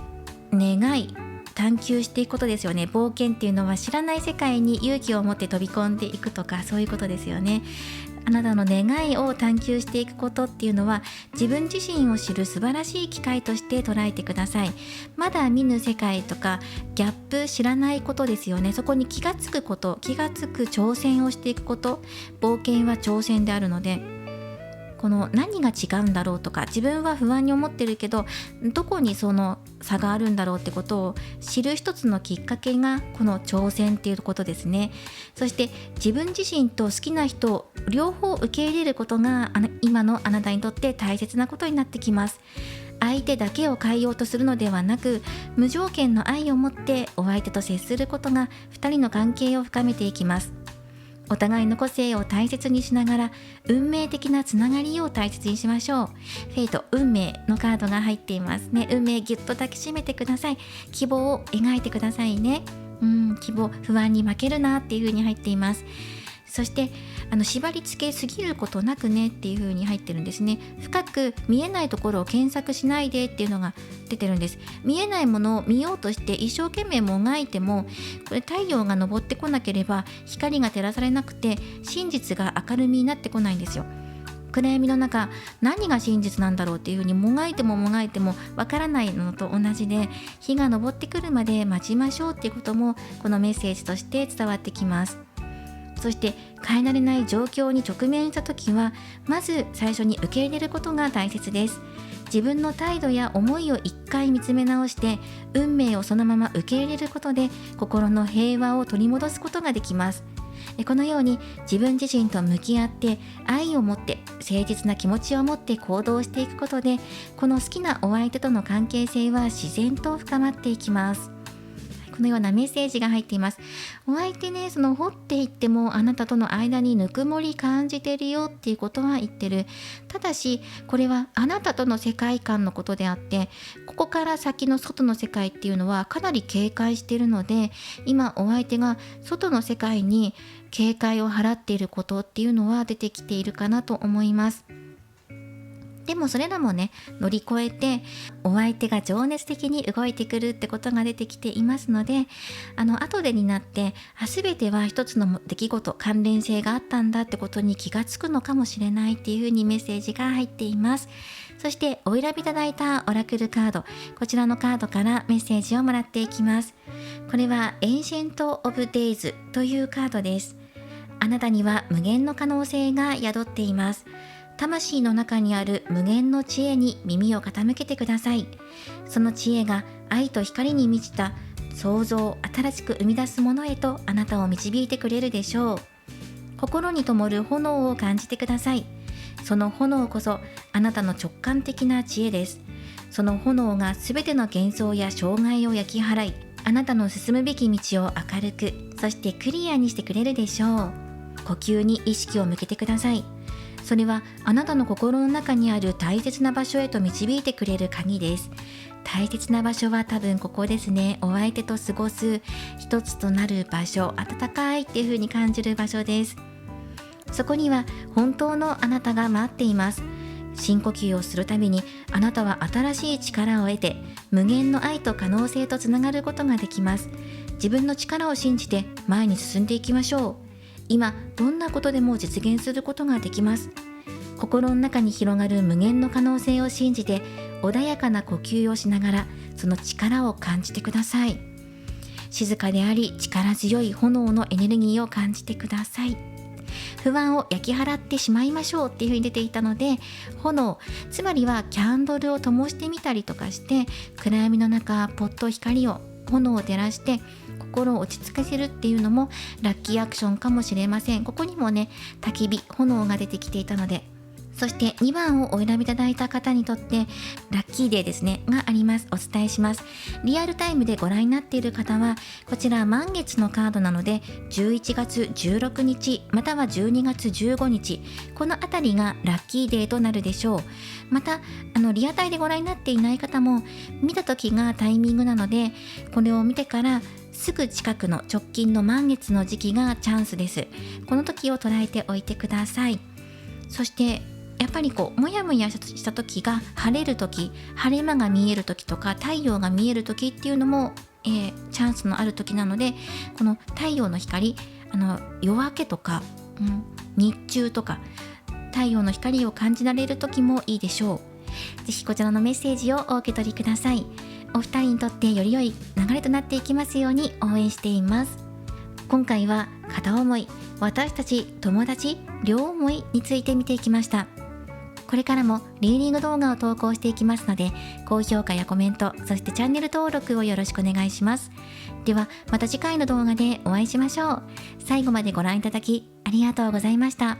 願い、探求していくことですよね。冒険っていうのは知らない世界に勇気を持って飛び込んでいくとか、そういうことですよね。あなたの願いを探求していくことっていうのは自分自身を知る素晴らしい機会として捉えてください。まだ見ぬ世界とかギャップ、知らないことですよね。そこに気がつくこと、気がつく挑戦をしていくこと、冒険は挑戦であるので、この何が違うんだろうとか、自分は不安に思ってるけどどこにその差があるんだろうってことを知る一つのきっかけがこの挑戦っていうことですね。そして自分自身と好きな人を両方受け入れることが今のあなたにとって大切なことになってきます。相手だけを変えようとするのではなく、無条件の愛を持ってお相手と接することが2人の関係を深めていきます。お互いの個性を大切にしながら運命的なつながりを大切にしましょう。フェイト、運命のカードが入っていますね。運命ぎゅっと抱きしめてください。希望を描いてくださいね。希望、不安に負けるなっていう風に入っています。そして縛り付けすぎることなくねっていう風に入ってるんですね。深く見えないところを検索しないでっていうのが出てるんです。見えないものを見ようとして一生懸命もがいても、これ太陽が昇ってこなければ光が照らされなくて真実が明るみになってこないんですよ。暗闇の中、何が真実なんだろうっていう風にもがいてももがいてもわからないのと同じで、日が昇ってくるまで待ちましょうっていうこともこのメッセージとして伝わってきます。そして変えられない状況に直面した時は、まず最初に受け入れることが大切です。自分の態度や思いを一回見つめ直して、運命をそのまま受け入れることで心の平和を取り戻すことができます。このように自分自身と向き合って愛を持って誠実な気持ちを持って行動していくことで、この好きなお相手との関係性は自然と深まっていきます。このようなメッセージが入っています。お相手ね、その掘っていってもあなたとの間にぬくもり感じてるよっていうことは言ってる。ただしこれはあなたとの世界観のことであって、ここから先の外の世界っていうのはかなり警戒しているので、今お相手が外の世界に警戒を払っていることっていうのは出てきているかなと思います。でもそれらもね、乗り越えてお相手が情熱的に動いてくるってことが出てきていますので、後でになって全ては一つの出来事、関連性があったんだってことに気がつくのかもしれないっていうふうにメッセージが入っています。そしてお選びいただいたオラクルカード、こちらのカードからメッセージをもらっていきます。これはエンシェント・オブ・デイズというカードです。あなたには無限の可能性が宿っています。魂の中にある無限の知恵に耳を傾けてください。その知恵が愛と光に満ちた創造、新しく生み出すものへとあなたを導いてくれるでしょう。心に灯る炎を感じてください。その炎こそあなたの直感的な知恵です。その炎がすべての幻想や障害を焼き払い、あなたの進むべき道を明るく、そしてクリアにしてくれるでしょう。呼吸に意識を向けてください。それはあなたの心の中にある大切な場所へと導いてくれる鍵です。大切な場所は多分ここですね。お相手と過ごす一つとなる場所、温かいっていう風に感じる場所です。そこには本当のあなたが待っています。深呼吸をするたびにあなたは新しい力を得て、無限の愛と可能性とつながることができます。自分の力を信じて前に進んでいきましょう。今どんなことでも実現することができます。心の中に広がる無限の可能性を信じて、穏やかな呼吸をしながらその力を感じてください。静かであり力強い炎のエネルギーを感じてください。不安を焼き払ってしまいましょうっていう風に出ていたので、炎、つまりはキャンドルを灯してみたりとかして、暗闇の中ポッと光を、炎を照らして心を落ち着かせるっていうのもラッキーアクションかもしれません。ここにもね、焚き火、炎が出てきていたので。そして2番をお選びいただいた方にとってラッキーデーですねがあります。お伝えします。リアルタイムでご覧になっている方は、こちら満月のカードなので11月16日または12月15日、このあたりがラッキーデーとなるでしょう。またリアタイでご覧になっていない方も見た時がタイミングなので、これを見てからすぐ近くの直近の満月の時期がチャンスです。この時を捉えておいてください。そしてやっぱりもやもやした時が晴れる時、晴れ間が見える時とか太陽が見える時っていうのも、チャンスのある時なので、この太陽の光、夜明けとか、日中とか太陽の光を感じられる時もいいでしょう。ぜひこちらのメッセージをお受け取りください。お二人にとってより良い流れとなっていきますように応援しています。今回は片思い、私たち友達、両思いについて見ていきました。これからもリーディング動画を投稿していきますので、高評価やコメント、そしてチャンネル登録をよろしくお願いします。ではまた次回の動画でお会いしましょう。最後までご覧いただきありがとうございました。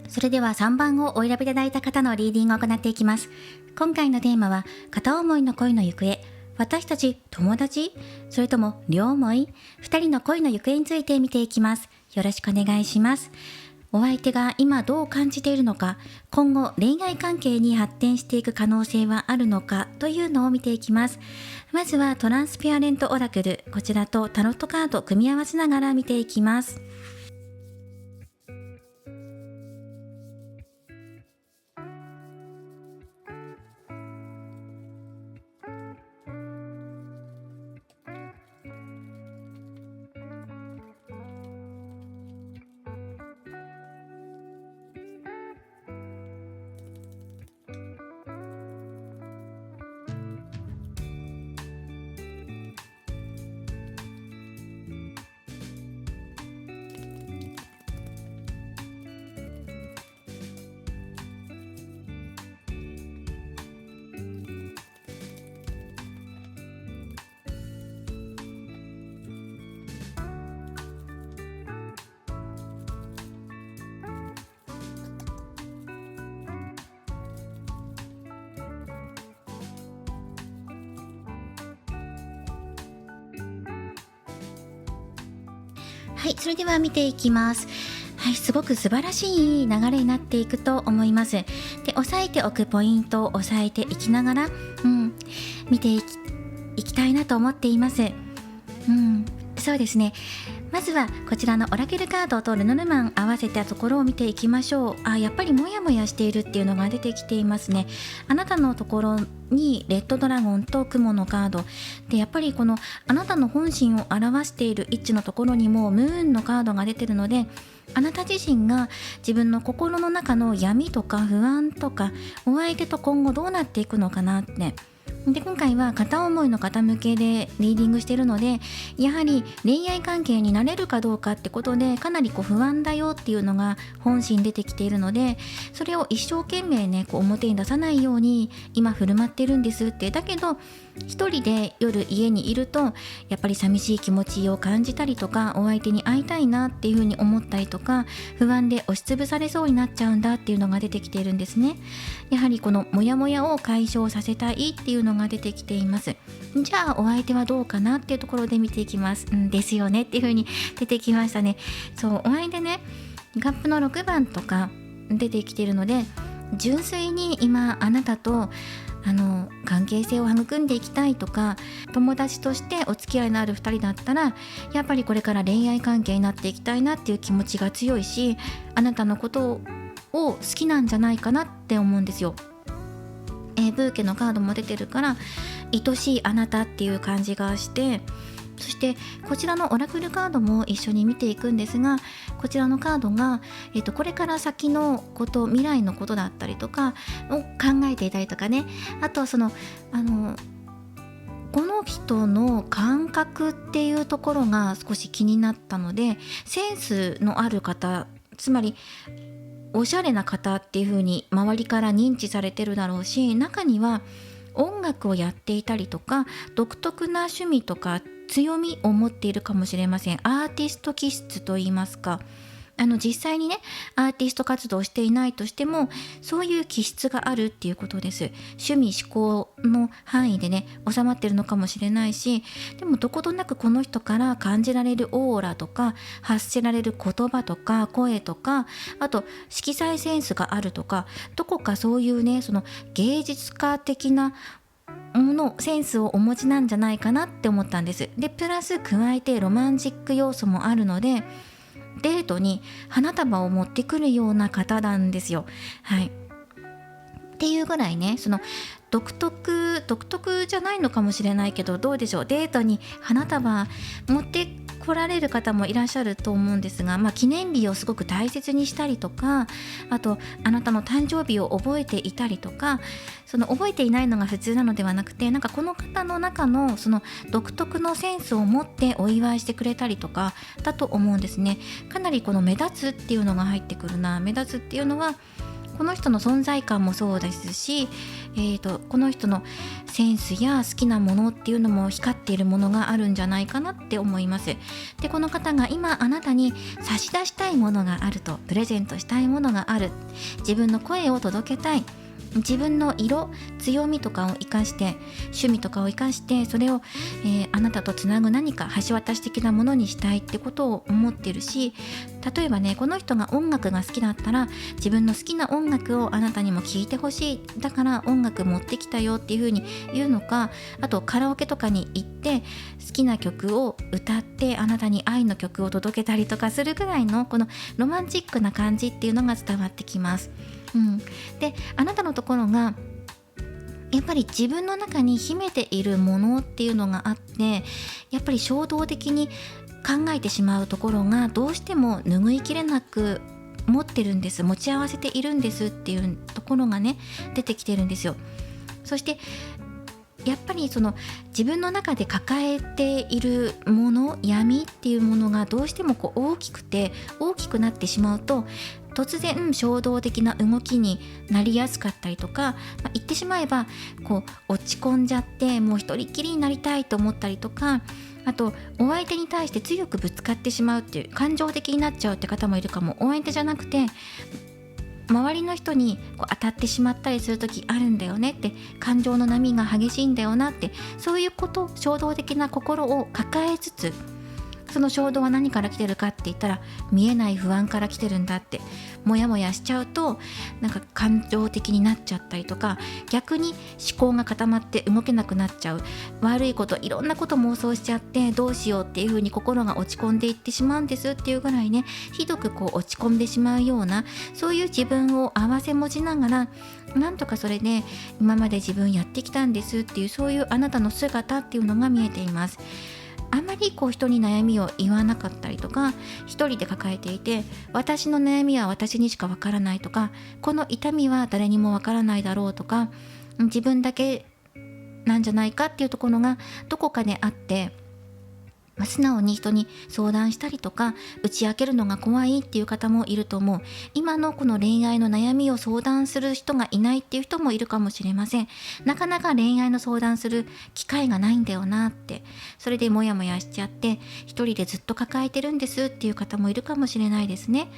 それでは3番をお選びいただいた方のリーディングを行っていきます。今回のテーマは片思いの恋の行方、私たち友達、それとも両思い、2人の恋の行方について見ていきます。よろしくお願いします。お相手が今どう感じているのか、今後恋愛関係に発展していく可能性はあるのかというのを見ていきます。まずはトランスペアレントオラクル、こちらとタロットカードを組み合わせながら見ていきます。はい、それでは見ていきます。はい、すごく素晴らしい流れになっていくと思います。で、押さえておくポイントを押さえていきながら、見ていきたいなと思っています。そうですね。まずはこちらのオラクルカードとルノルマン合わせたところを見ていきましょう。やっぱりモヤモヤしているっていうのが出てきていますね。あなたのところにレッドドラゴンと雲のカードで、やっぱりこのあなたの本心を表している位置のところにもムーンのカードが出てるので、あなた自身が自分の心の中の闇とか不安とか、お相手と今後どうなっていくのかなって。で、今回は片思いの方向けでリーディングしているので、やはり恋愛関係になれるかどうかってことでかなり不安だよっていうのが本心出てきているので、それを一生懸命ね表に出さないように今振る舞ってるんですって。だけど一人で夜家にいるとやっぱり寂しい気持ちを感じたりとか、お相手に会いたいなっていう風に思ったりとか、不安で押しつぶされそうになっちゃうんだっていうのが出てきているんですね。やはりこのモヤモヤを解消させたいっていうのが出てきています。じゃあお相手はどうかなっていうところで見ていきます。ですよねっていう風に出てきましたね。そう、お相手ね、カップの6番とか出てきているので、純粋に今あなたと関係性を育んでいきたいとか、友達としてお付き合いのある2人だったらやっぱりこれから恋愛関係になっていきたいなっていう気持ちが強いし、あなたのことを好きなんじゃないかなって思うんですよ。ブーケのカードも出てるから、愛しいあなたっていう感じがして、そしてこちらのオラクルカードも一緒に見ていくんですが、こちらのカードが、これから先のこと、未来のことだったりとかを考えていたりとかね、あとはこの人の感覚っていうところが少し気になったので、センスのある方、つまりおしゃれな方っていう風に周りから認知されてるだろうし、中には音楽をやっていたりとか独特な趣味とか強みを持っているかもしれません。アーティスト気質といいますか、実際にねアーティスト活動をしていないとしてもそういう気質があるっていうことです。趣味嗜好の範囲でね収まってるのかもしれないし、でもどことなくこの人から感じられるオーラとか発せられる言葉とか声とか、あと色彩センスがあるとか、どこかそういうねその芸術家的なセンスをお持ちなんじゃないかなって思ったんです。でプラス加えてロマンチック要素もあるので、デートに花束を持ってくるような方なんですよ。はい。っていうぐらいね、その独特じゃないのかもしれないけど、どうでしょう、デートに花束持って来られる方もいらっしゃると思うんですが、記念日をすごく大切にしたりとか、あとあなたの誕生日を覚えていたりとか、その覚えていないのが普通なのではなくて、なんかこの方の中のその独特のセンスを持ってお祝いしてくれたりとかだと思うんですね。かなりこの目立つっていうのが入ってくるな。目立つっていうのはこの人の存在感もそうですし、この人のセンスや好きなものっていうのも光っているものがあるんじゃないかなって思います。でこの方が今あなたに差し出したいものがあると、プレゼントしたいものがある、自分の声を届けたい、自分の色、強みとかを生かして、趣味とかを生かして、それを、あなたとつなぐ何か橋渡し的なものにしたいってことを思ってるし、例えばねこの人が音楽が好きだったら自分の好きな音楽をあなたにも聴いてほしい、だから音楽持ってきたよっていう風に言うのか、あとカラオケとかに行って好きな曲を歌ってあなたに愛の曲を届けたりとかするぐらいのこのロマンチックな感じっていうのが伝わってきます。であなたのところがやっぱり自分の中に秘めているものっていうのがあって、やっぱり衝動的に考えてしまうところがどうしても拭いきれなく持ってるんです、持ち合わせているんですっていうところがね出てきてるんですよ。そしてやっぱりその自分の中で抱えているもの、闇っていうものがどうしてもこう大きくなってしまうと、突然衝動的な動きになりやすかったりとか、言ってしまえばこう落ち込んじゃってもう一人っきりになりたいと思ったりとか、あとお相手に対して強くぶつかってしまうっていう、感情的になっちゃうって方もいるかも。お相手じゃなくて周りの人にこう当たってしまったりする時あるんだよねって、感情の波が激しいんだよなって、そういうこと、衝動的な心を抱えつつ、その衝動は何から来てるかって言ったら見えない不安から来てるんだってモヤモヤしちゃうと、なんか感情的になっちゃったりとか、逆に思考が固まって動けなくなっちゃう、悪いこと、いろんなこと妄想しちゃってどうしようっていう風に心が落ち込んでいってしまうんですっていうぐらいね、ひどくこう落ち込んでしまうような、そういう自分を併せ持ちながら、なんとかそれで今まで自分やってきたんですっていう、そういうあなたの姿っていうのが見えています。あまりこう人に悩みを言わなかったりとか、一人で抱えていて、私の悩みは私にしかわからないとか、この痛みは誰にもわからないだろうとか、自分だけなんじゃないかっていうところがどこかであって、素直に人に相談したりとか打ち明けるのが怖いっていう方もいると思う。今のこの恋愛の悩みを相談する人がいないっていう人もいるかもしれません。なかなか恋愛の相談する機会がないんだよなって、それでモヤモヤしちゃって一人でずっと抱えてるんですっていう方もいるかもしれないですね。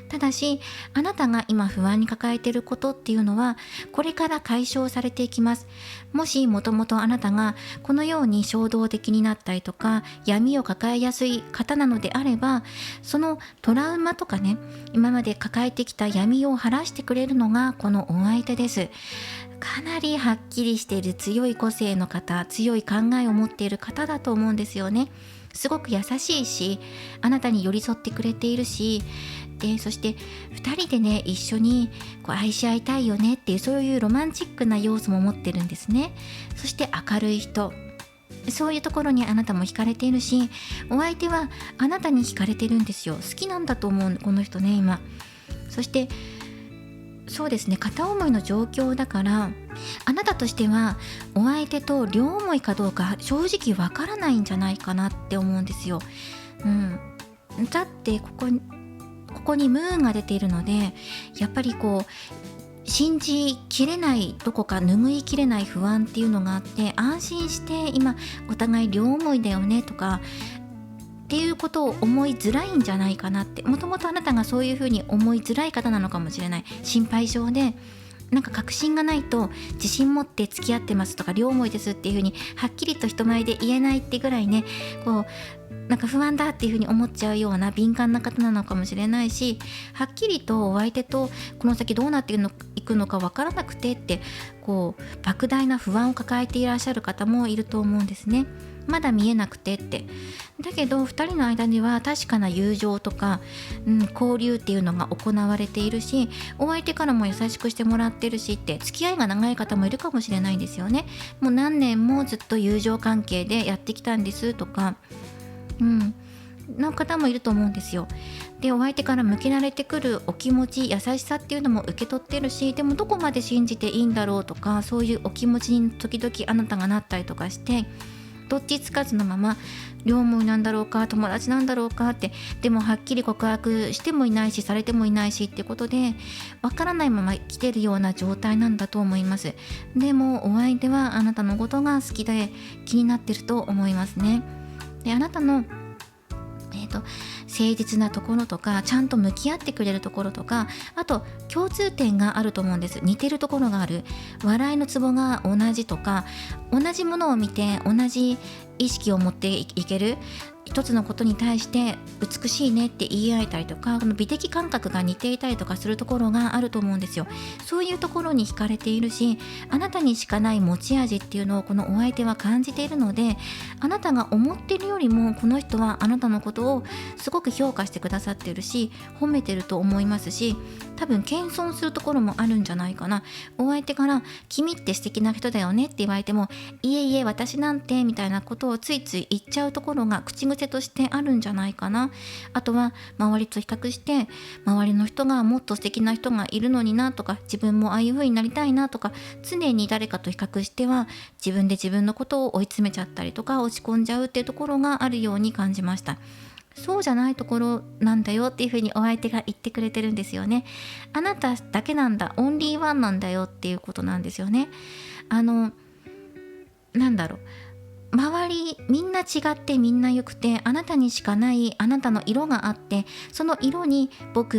ただしあなたが今不安に抱えていることっていうのはこれから解消されていきます。もしもともとあなたがこのように衝動的になったりとか闇を抱えやすい方なのであれば、そのトラウマとかね、今まで抱えてきた闇を晴らしてくれるのがこのお相手です。かなりはっきりしている強い個性の方、強い考えを持っている方だと思うんですよね。すごく優しいし、あなたに寄り添ってくれているし、でそして2人でね一緒にこう愛し合いたいよねっていう、そういうロマンチックな要素も持ってるんですね。そして明るい人そういうところにあなたも惹かれているし、お相手はあなたに惹かれてるんですよ。好きなんだと思う、この人ね、今。そしてそうですね、片思いの状況だから、あなたとしてはお相手と両思いかどうか正直わからないんじゃないかなって思うんですよ。だってここにムーンが出ているので、やっぱり信じきれない、どこか拭いきれない不安っていうのがあって、安心して今お互い両思いだよねとかっていうことを思いづらいんじゃないかなって。もともとあなたがそういうふうに思いづらい方なのかもしれない。心配性で、なんか確信がないと自信持って付き合ってますとか両思いですっていうふうにはっきりと人前で言えないってぐらいね、なんか不安だっていうふうに思っちゃうような敏感な方なのかもしれないし、はっきりとお相手とこの先どうなっていくのかわからなくてって、莫大な不安を抱えていらっしゃる方もいると思うんですね。まだ見えなくてって。だけど2人の間には確かな友情とか、交流っていうのが行われているし、お相手からも優しくしてもらってるしって、付き合いが長い方もいるかもしれないんですよね。もう何年もずっと友情関係でやってきたんですとか、の方もいると思うんですよ。で、お相手から向けられてくるお気持ち、優しさっていうのも受け取ってるし、でもどこまで信じていいんだろうとか、そういうお気持ちに時々あなたがなったりとかして、どっちつかずのまま両思いなんだろうか、友達なんだろうかって、でもはっきり告白してもいないしされてもいないしってことでわからないまま来てるような状態なんだと思います。でもお相手はあなたのことが好きで気になってると思いますね。で、あなたの誠実なところとか、ちゃんと向き合ってくれるところとか、あと共通点があると思うんです。似てるところがある、笑いのツボが同じとか、同じものを見て同じ意識を持っていける、一つのことに対して美しいねって言い合えたりとか、この美的感覚が似ていたりとかするところがあると思うんですよ。そういうところに惹かれているし、あなたにしかない持ち味っていうのをこのお相手は感じているので、あなたが思っているよりもこの人はあなたのことをすごく評価してくださっているし、褒めてると思いますし、多分謙遜するところもあるんじゃないかな。お相手から君って素敵な人だよねって言われても、いえいえ私なんてみたいなことをついつい言っちゃうところが口癖としてあるんじゃないかな。あとは周りと比較して、周りの人がもっと素敵な人がいるのになとか、自分もああいう風になりたいなとか、常に誰かと比較しては自分で自分のことを追い詰めちゃったりとか落ち込んじゃうっていうところがあるように感じました。そうじゃないところなんだよっていう風にお相手が言ってくれてるんですよね。あなただけなんだ、オンリーワンなんだよっていうことなんですよね。なんだろう、周りみんな違ってみんな良くて、あなたにしかないあなたの色があって、その色に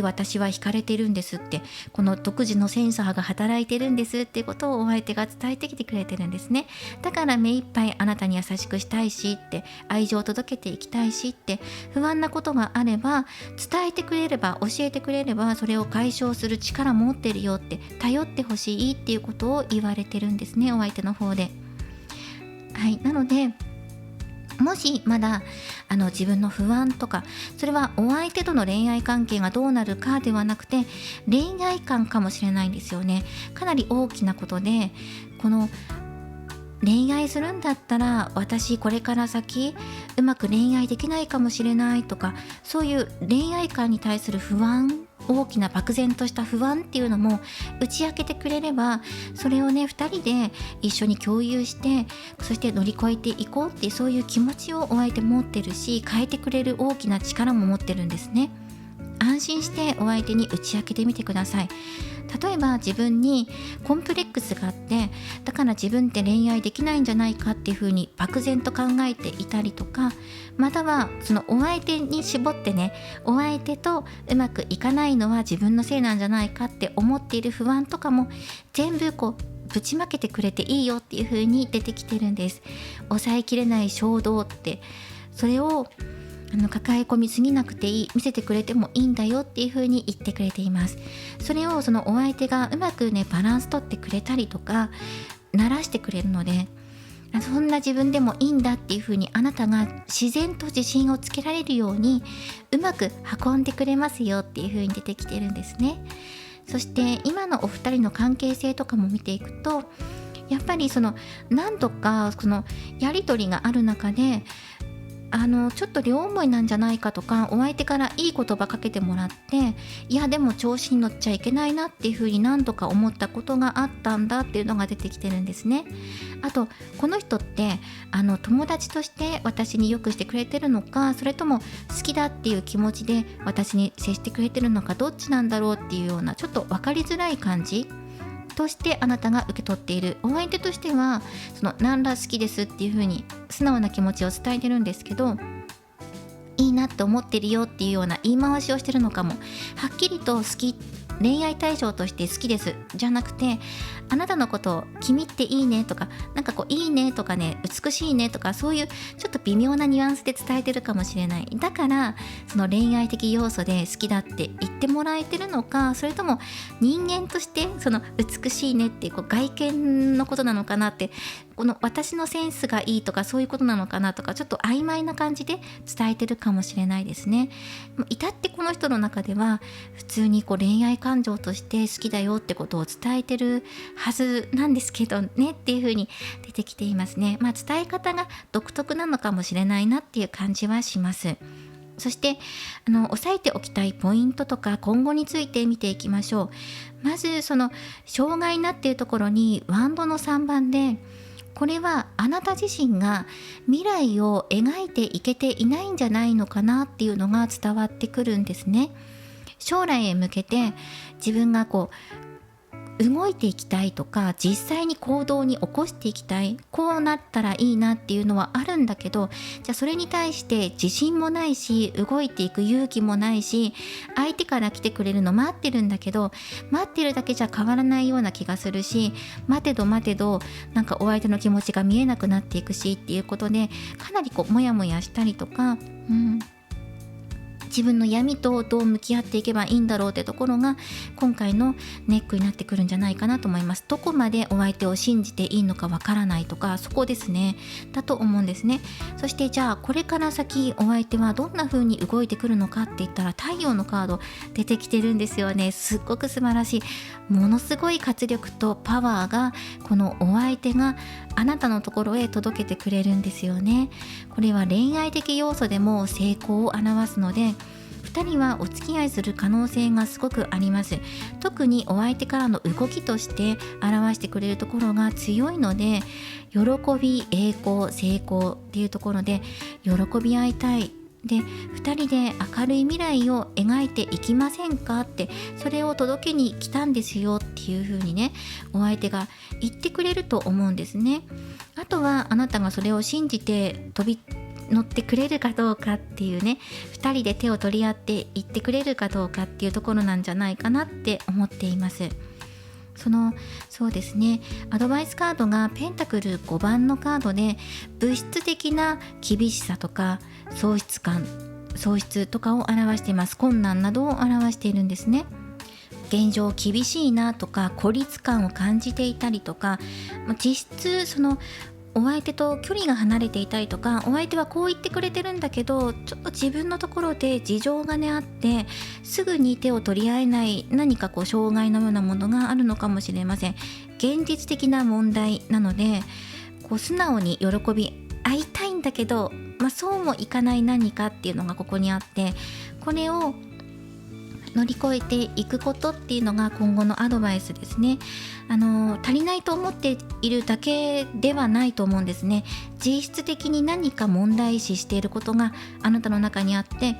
私は惹かれてるんですって、この独自のセンサーが働いてるんですってことをお相手が伝えてきてくれてるんですね。だから目いっぱいあなたに優しくしたいしって、愛情を届けていきたいしって、不安なことがあれば伝えてくれれば、教えてくれればそれを解消する力持ってるよって、頼ってほしいっていうことを言われてるんですね、お相手の方で。はい、なのでもしまだ自分の不安とか、それはお相手との恋愛関係がどうなるかではなくて、恋愛観かもしれないんですよね。かなり大きなことで、この恋愛するんだったら私これから先うまく恋愛できないかもしれないとか、そういう恋愛観に対する不安、大きな漠然とした不安っていうのも打ち明けてくれれば、それをね2人で一緒に共有して、そして乗り越えていこうっていう、そういう気持ちをお相手持ってるし、変えてくれる大きな力も持ってるんですね。安心してお相手に打ち明けてみてください。例えば自分にコンプレックスがあって、だから自分って恋愛できないんじゃないかっていうふうに漠然と考えていたりとか、またはそのお相手に絞ってね、お相手とうまくいかないのは自分のせいなんじゃないかって思っている不安とかも全部ぶちまけてくれていいよっていう風に出てきてるんです。抑えきれない衝動って、それを抱え込みすぎなくていい、見せてくれてもいいんだよっていう風に言ってくれています。それをそのお相手がうまくねバランス取ってくれたりとか慣らしてくれるので、そんな自分でもいいんだっていう風にあなたが自然と自信をつけられるようにうまく運んでくれますよっていう風に出てきてるんですね。そして今のお二人の関係性とかも見ていくと、やっぱり何度かやり取りがある中でちょっと両思いなんじゃないかとか、お相手からいい言葉かけてもらって、いやでも調子に乗っちゃいけないなっていうふうに何度か思ったことがあったんだっていうのが出てきてるんですね。あとこの人って友達として私によくしてくれてるのか、それとも好きだっていう気持ちで私に接してくれてるのか、どっちなんだろうっていうような、ちょっと分かりづらい感じとしてあなたが受け取っている。お相手としては何ら好きですっていう風に素直な気持ちを伝えてるんですけど、いいなって思ってるよっていうような言い回しをしてるのかも。はっきりと好き、恋愛対象として好きですじゃなくて、あなたのことを君っていいねとか、なんかいいねとかね、美しいねとか、そういうちょっと微妙なニュアンスで伝えてるかもしれない。だから恋愛的要素で好きだって言ってもらえてるのか、それとも人間として美しいねっていう外見のことなのかなって、私のセンスがいいとかそういうことなのかなとか、ちょっと曖昧な感じで伝えてるかもしれないですね。至ってこの人の中では普通に恋愛感情として好きだよってことを伝えてるはずなんですけどねっていう風に出てきていますね。伝え方が独特なのかもしれないなっていう感じはします。そして押さえておきたいポイントとか今後について見ていきましょう。まず障害なっていうところにワンドの3番で、これはあなた自身が未来を描いていけていないんじゃないのかなっていうのが伝わってくるんですね。将来へ向けて自分が動いていきたいとか、実際に行動に起こしていきたい、こうなったらいいなっていうのはあるんだけど、じゃあそれに対して自信もないし、動いていく勇気もないし、相手から来てくれるの待ってるんだけど、待ってるだけじゃ変わらないような気がするし、待てど待てどなんかお相手の気持ちが見えなくなっていくしっていうことで、かなりモヤモヤしたりとか、自分の闇とどう向き合っていけばいいんだろうってところが今回のネックになってくるんじゃないかなと思います。どこまでお相手を信じていいのかわからないとか、そこですね、だと思うんですね。そしてじゃあこれから先お相手はどんな風に動いてくるのかって言ったら、太陽のカード出てきてるんですよね。すっごく素晴らしい、ものすごい活力とパワーがこのお相手があなたのところへ届けてくれるんですよね。これは恋愛的要素でも成功を表すので、2人はお付き合いする可能性がすごくあります。特にお相手からの動きとして表してくれるところが強いので、喜び、栄光、成功っていうところで喜び合いたい、で2人で明るい未来を描いていきませんかって、それを届けに来たんですよっていう風にね、お相手が言ってくれると思うんですね。あとはあなたがそれを信じて飛び乗ってくれるかどうかっていうね、2人で手を取り合って言ってくれるかどうかっていうところなんじゃないかなって思っています。そうですね、アドバイスカードがペンタクル5番のカードで、物質的な厳しさとか喪失とかを表しています。困難などを表しているんですね。現状厳しいなとか孤立感を感じていたりとか、実質お相手と距離が離れていたりとか、お相手はこう言ってくれてるんだけど、ちょっと自分のところで事情がねあって、すぐに手を取り合えない何か障害のようなものがあるのかもしれません。現実的な問題なので、素直に喜び合いたいんだけど、そうもいかない何かっていうのがここにあって、これを乗り越えていくことっていうのが今後のアドバイスですね。足りないと思っているだけではないと思うんですね。実質的に何か問題視していることがあなたの中にあって、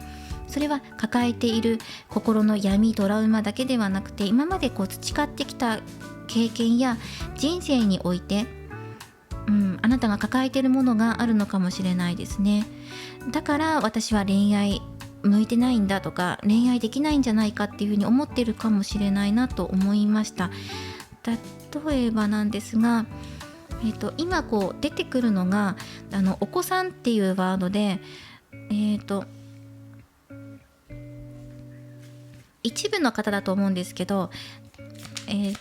それは抱えている心の闇、トラウマだけではなくて、今まで培ってきた経験や人生において、あなたが抱えているものがあるのかもしれないですね。だから私は恋愛向いてないんだとか、恋愛できないんじゃないかっていうふうに思ってるかもしれないなと思いました。例えばなんですが、今出てくるのがお子さんっていうワードで、一部の方だと思うんですけど、例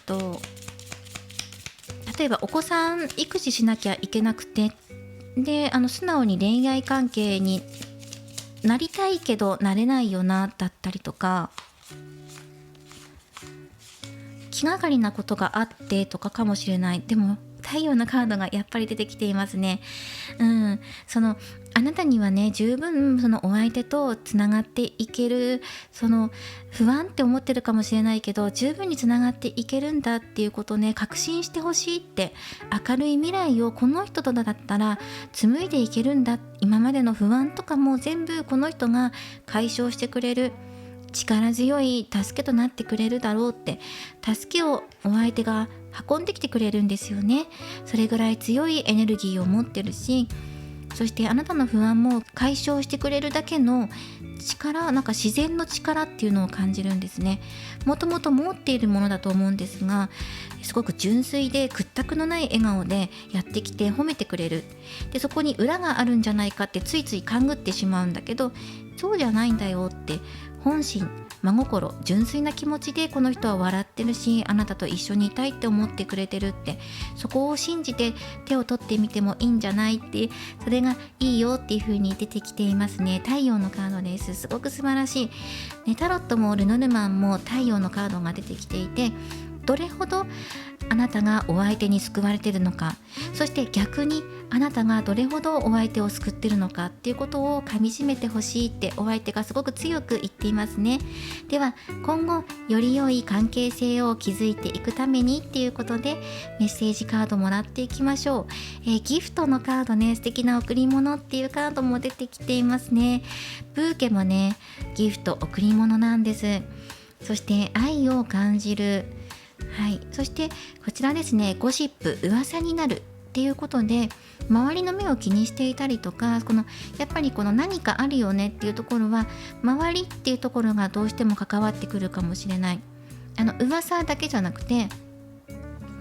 えばお子さん育児しなきゃいけなくて、で素直に恋愛関係になりたいけどなれないよなだったりとか、気がかりなことがあってとかかもしれない。でも太陽のカードがやっぱり出てきていますね。あなたにはね、十分そのお相手とつながっていける、不安って思ってるかもしれないけど、十分につながっていけるんだっていうことをね、確信してほしいって。明るい未来をこの人とだったら紡いでいけるんだ、今までの不安とかも全部この人が解消してくれる、力強い助けとなってくれるだろうって、助けをお相手が運んできてくれるんですよね。それぐらい強いエネルギーを持ってるし、そしてあなたの不安も解消してくれるだけの力、なんか自然の力っていうのを感じるんですね。もともと持っているものだと思うんですが、すごく純粋で屈託のない笑顔でやってきて褒めてくれる。で、そこに裏があるんじゃないかってついつい勘ぐってしまうんだけど、そうじゃないんだよって、本心、真心、純粋な気持ちでこの人は笑ってるし、あなたと一緒にいたいって思ってくれてるって、そこを信じて手を取ってみてもいいんじゃないって、それがいいよっていう風に出てきていますね。太陽のカードです。すごく素晴らしい、タロットもルノルマンも太陽のカードが出てきていて、どれほどあなたがお相手に救われているのか、そして逆にあなたがどれほどお相手を救っているのかっていうことをかみしめてほしいってお相手がすごく強く言っていますね。では今後より良い関係性を築いていくためにっていうことでメッセージカードもらっていきましょう。ギフトのカードね、素敵な贈り物っていうカードも出てきていますね。ブーケもね、ギフト、贈り物なんです。そして愛を感じる。はい、そしてこちらですね、ゴシップ、噂になるっていうことで、周りの目を気にしていたりとか、やっぱり何かあるよねっていうところは、周りっていうところがどうしても関わってくるかもしれない。噂だけじゃなくて、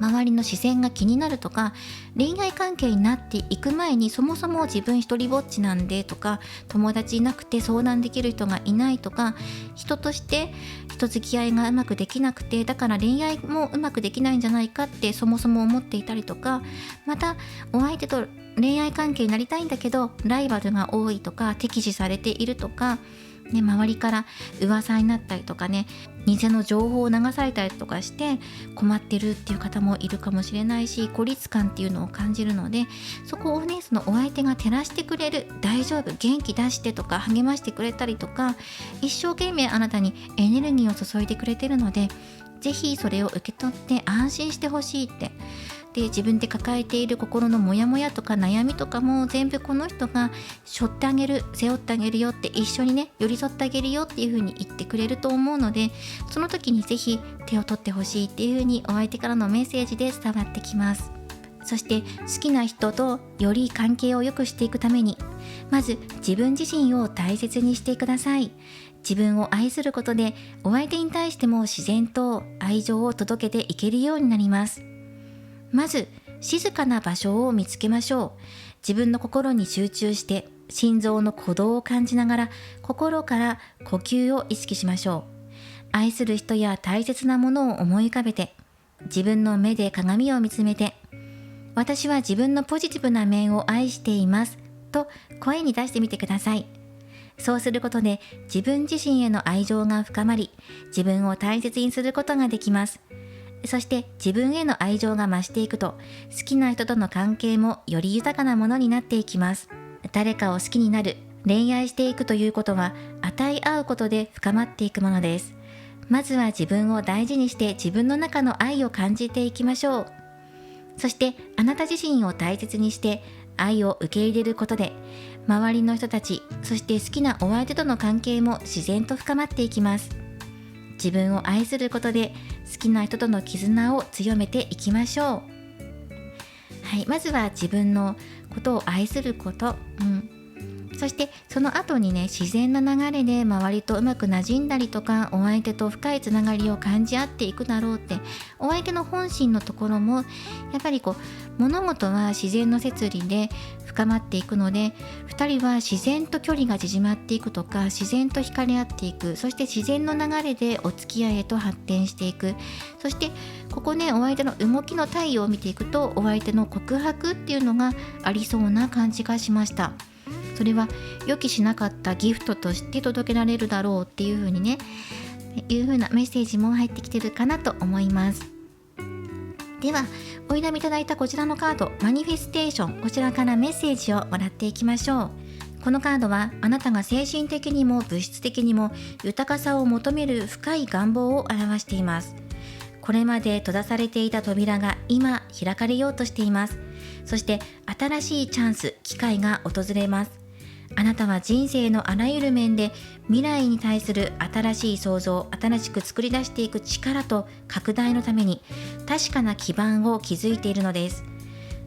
周りの視線が気になるとか、恋愛関係になっていく前にそもそも自分一人ぼっちなんでとか、友達いなくて相談できる人がいないとか、人として人付き合いがうまくできなくて、だから恋愛もうまくできないんじゃないかってそもそも思っていたりとか、またお相手と恋愛関係になりたいんだけどライバルが多いとか、敵視されているとかね、周りから噂になったりとかね、偽の情報を流されたりとかして困ってるっていう方もいるかもしれないし、孤立感っていうのを感じるので、そこをね、そのお相手が照らしてくれる、大丈夫、元気出してとか励ましてくれたりとか、一生懸命あなたにエネルギーを注いでくれてるので、ぜひそれを受け取って安心してほしいって。で、自分で抱えている心のモヤモヤとか悩みとかも全部この人が背負ってあげる、背負ってあげるよって、一緒にね寄り添ってあげるよっていう風に言ってくれると思うので、その時にぜひ手を取ってほしいっていう風にお相手からのメッセージで伝わってきます。そして好きな人とより関係を良くしていくために、まず自分自身を大切にしてください。自分を愛することでお相手に対しても自然と愛情を届けていけるようになります。まず静かな場所を見つけましょう。自分の心に集中して心臓の鼓動を感じながら、心から呼吸を意識しましょう。愛する人や大切なものを思い浮かべて、自分の目で鏡を見つめて、私は自分のポジティブな面を愛していますと声に出してみてください。そうすることで自分自身への愛情が深まり、自分を大切にすることができます。そして自分への愛情が増していくと、好きな人との関係もより豊かなものになっていきます。誰かを好きになる、恋愛していくということは、与え合うことで深まっていくものです。まずは自分を大事にして自分の中の愛を感じていきましょう。そしてあなた自身を大切にして愛を受け入れることで、周りの人たち、そして好きなお相手との関係も自然と深まっていきます。自分を愛することで好きな人との絆を強めていきましょう。はい、まずは自分のことを愛すること、そしてその後にね、自然な流れで周りとうまく馴染んだりとか、お相手と深いつながりを感じ合っていくだろうって、お相手の本心のところもやっぱり物事は自然の摂理で深まっていくので、2人は自然と距離が縮まっていくとか、自然と惹かれ合っていく、そして自然の流れでお付き合いへと発展していく。そしてここね、お相手の動きの太陽を見ていくと、お相手の告白っていうのがありそうな感じがしました。それは予期しなかったギフトとして届けられるだろうっていう風にね、いう風なメッセージも入ってきてるかなと思います。ではお選びいただいたこちらのカード、マニフェステーション、こちらからメッセージをもらっていきましょう。このカードはあなたが精神的にも物質的にも豊かさを求める深い願望を表しています。これまで閉ざされていた扉が今開かれようとしています。そして新しいチャンス、機会が訪れます。あなたは人生のあらゆる面で未来に対する新しい創造、新しく作り出していく力と拡大のために確かな基盤を築いているのです。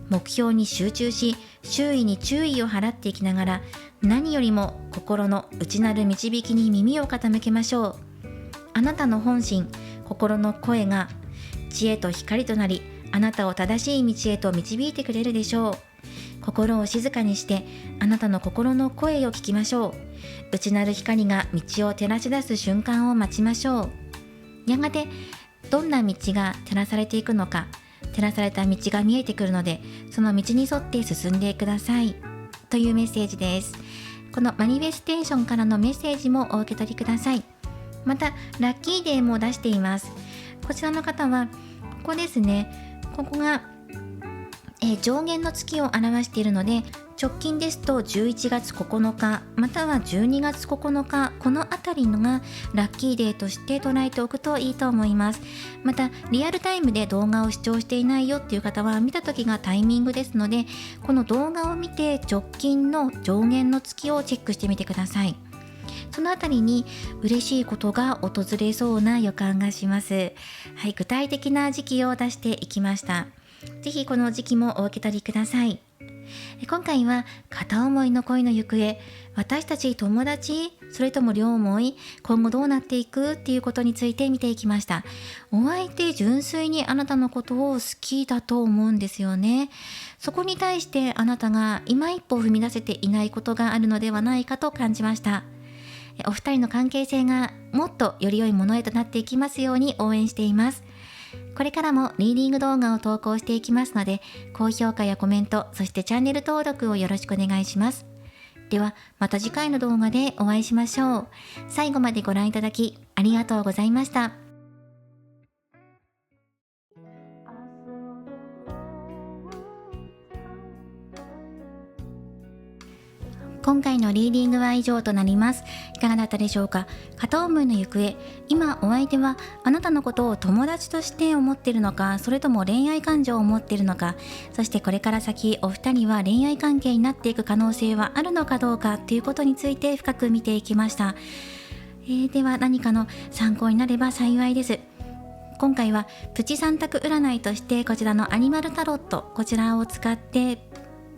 目標に集中し、周囲に注意を払っていきながら、何よりも心の内なる導きに耳を傾けましょう。あなたの本心、心の声が知恵と光となり、あなたを正しい道へと導いてくれるでしょう。心を静かにしてあなたの心の声を聞きましょう。内なる光が道を照らし出す瞬間を待ちましょう。やがてどんな道が照らされていくのか、照らされた道が見えてくるので、その道に沿って進んでくださいというメッセージです。このマニフェステーションからのメッセージもお受け取りください。またラッキーデーも出しています。こちらの方はここですね、ここが上限の月を表しているので、直近ですと11月9日または12月9日、このあたりのがラッキーデーとして捉えておくといいと思います。またリアルタイムで動画を視聴していないよっていう方は、見た時がタイミングですので、この動画を見て直近の上限の月をチェックしてみてください。そのあたりに嬉しいことが訪れそうな予感がします。はい、具体的な時期を出していきました。ぜひこの時期もお受け取りください。今回は片思いの恋の行方、私たち友達、それとも両思い、今後どうなっていくっていうことについて見ていきました。お相手純粋にあなたのことを好きだと思うんですよね。そこに対してあなたが今一歩踏み出せていないことがあるのではないかと感じました。お二人の関係性がもっとより良いものへとなっていきますように応援しています。これからもリーディング動画を投稿していきますので、高評価やコメント、そしてチャンネル登録をよろしくお願いします。ではまた次回の動画でお会いしましょう。最後までご覧いただきありがとうございました。今回のリーディングは以上となります。いかがだったでしょうか。片思いの行方、今お相手はあなたのことを友達として思っているのか、それとも恋愛感情を持っているのか、そしてこれから先お二人は恋愛関係になっていく可能性はあるのかどうかということについて深く見ていきました。では何かの参考になれば幸いです。今回はプチ3択占いとしてこちらのアニマルタロット、こちらを使って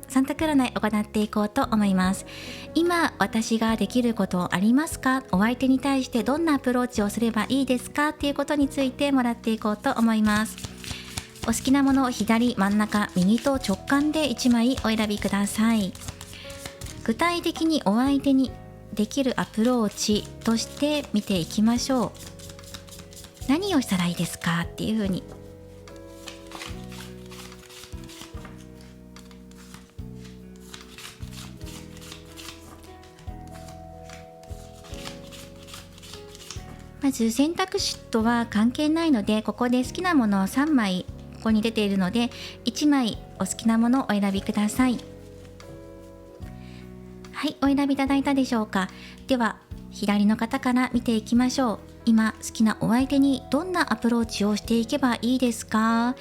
3択占いを行っていこうと思います。今私ができることありますか？お相手に対してどんなアプローチをすればいいですかっていうことについてもらっていこうと思います。お好きなものを左、真ん中、右と直感で1枚お選びください。具体的にお相手にできるアプローチとして見ていきましょう。何をしたらいいですかっていうふうに。まず選択肢とは関係ないので、ここで好きなものを3枚ここに出ているので1枚お好きなものをお選びください。はい、お選びいただいたでしょうか。では左の方から見ていきましょう。今好きなお相手にどんなアプローチをしていけばいいですか？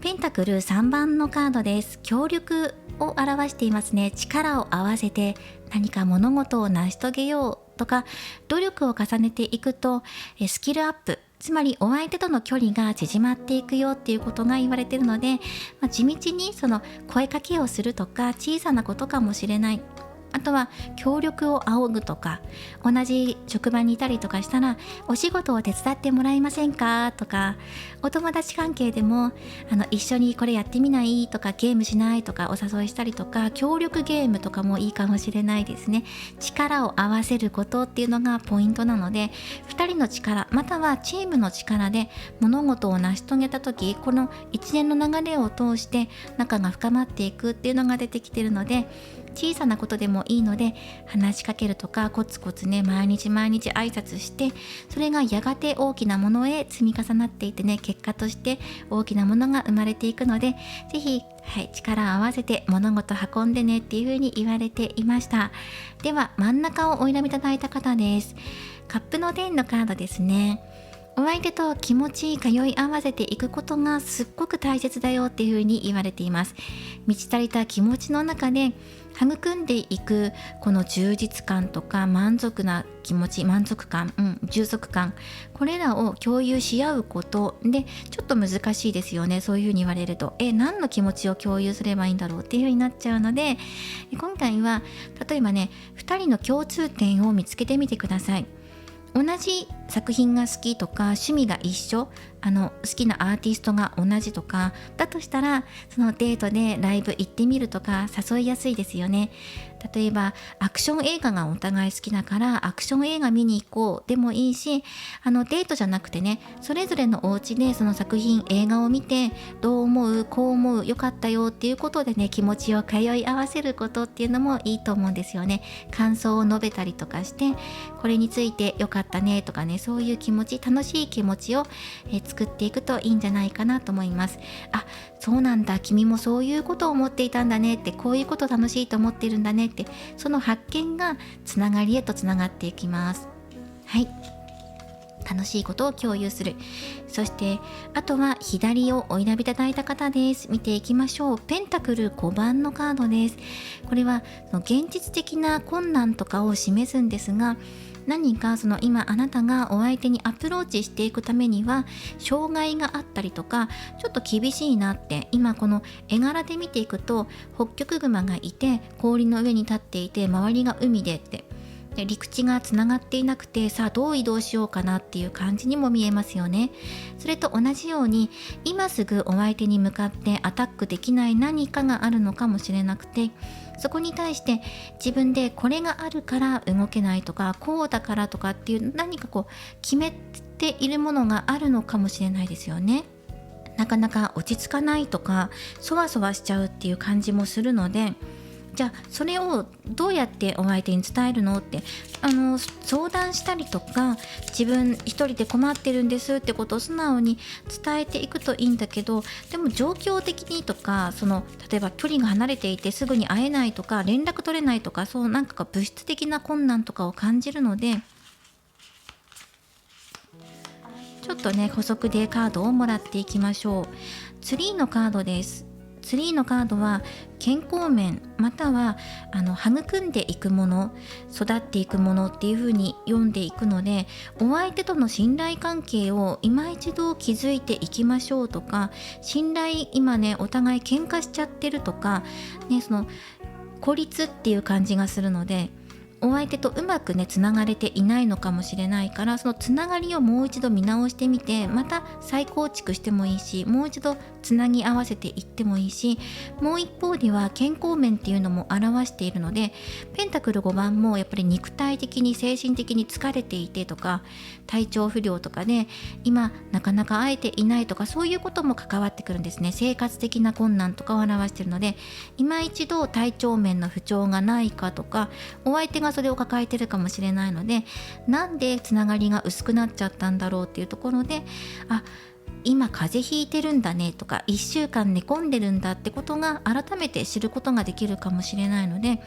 ペンタクル3番のカードです。協力を表していますね。力を合わせて何か物事を成し遂げようとか、努力を重ねていくとスキルアップ、つまりお相手との距離が縮まっていくよっていうことが言われているので、地道にその声かけをするとか、小さなことかもしれない。あとは協力を仰ぐとか、同じ職場にいたりとかしたらお仕事を手伝ってもらえませんかとか、お友達関係でも一緒にこれやってみないとか、ゲームしないとかお誘いしたりとか、協力ゲームとかもいいかもしれないですね。力を合わせることっていうのがポイントなので、2人の力またはチームの力で物事を成し遂げた時、この一連の流れを通して仲が深まっていくっていうのが出てきているので、小さなことでもいいので話しかけるとか、コツコツね毎日毎日挨拶して、それがやがて大きなものへ積み重なっていってね、結果として大きなものが生まれていくので、ぜひ、力を合わせて物事運んでねっていう風に言われていました。では真ん中をお選びいただいた方です。カップの10のカードですね。お相手と気持ち通い合わせていくことがすっごく大切だよっていう風に言われています。満ち足りた気持ちの中で育んでいくこの充実感とか満足な気持ち、満足感、充足感、これらを共有し合うことで、ちょっと難しいですよね。そういう風に言われると何の気持ちを共有すればいいんだろうっていう風になっちゃうので、今回は例えばね、2人の共通点を見つけてみてください。同じ作品が好きとか趣味が一緒、好きなアーティストが同じとかだとしたら、そのデートでライブ行ってみるとか誘いやすいですよね。例えばアクション映画がお互い好きだからアクション映画見に行こうでもいいし、デートじゃなくてね、それぞれのお家でその作品映画を見て、どう思う、こう思う、よかったよっていうことでね、気持ちを通い合わせることっていうのもいいと思うんですよね。感想を述べたりとかして、これについてよかったねとかね、そういう気持ち、楽しい気持ちを作っていくといいんじゃないかなと思います。そうなんだ、君もそういうことを思っていたんだねって、こういうこと楽しいと思ってるんだねって、その発見がつながりへとつながっていきます。楽しいことを共有する。そしてあとは左をお選びいただいた方です。見ていきましょう。ペンタクル5番のカードです。これは現実的な困難とかを示すんですが、何か今あなたがお相手にアプローチしていくためには障害があったりとか、ちょっと厳しいなって、今この絵柄で見ていくとホッキョクグマがいて氷の上に立っていて、周りが海でって、陸地がつながっていなくて、さあどう移動しようかなっていう感じにも見えますよね。それと同じように今すぐお相手に向かってアタックできない何かがあるのかもしれなくて、そこに対して自分でこれがあるから動けないとか、こうだからとかっていう何か決めているものがあるのかもしれないですよね。なかなか落ち着かないとか、そわそわしちゃうっていう感じもするので、じゃあそれをどうやってお相手に伝えるのって、相談したりとか、自分一人で困ってるんですってことを素直に伝えていくといいんだけど、でも状況的にとか、例えば距離が離れていてすぐに会えないとか、連絡取れないとか、なんか物質的な困難とかを感じるので、ちょっとね補足でカードをもらっていきましょう。ツリーのカードです。ツリーのカードは健康面、または育んでいくもの、育っていくものっていう風に読んでいくので、お相手との信頼関係を今一度築いていきましょうとか、信頼、今ねお互い喧嘩しちゃってるとかね、孤立っていう感じがするので、お相手とうまくねつながれていないのかもしれないから、そのつながりをもう一度見直してみて、また再構築してもいいし、もう一度つなぎ合わせていってもいいし、もう一方では健康面っていうのも表しているので、ペンタクル5番もやっぱり肉体的に精神的に疲れていてとか、体調不良とかで今なかなか会えていないとか、そういうことも関わってくるんですね。生活的な困難とかを表しているので、今一度体調面の不調がないかとか、お相手がそれを抱えてるかもしれないので、なんでつながりが薄くなっちゃったんだろうっていうところで、今風邪ひいてるんだねとか、1週間寝込んでるんだってことが改めて知ることができるかもしれないので、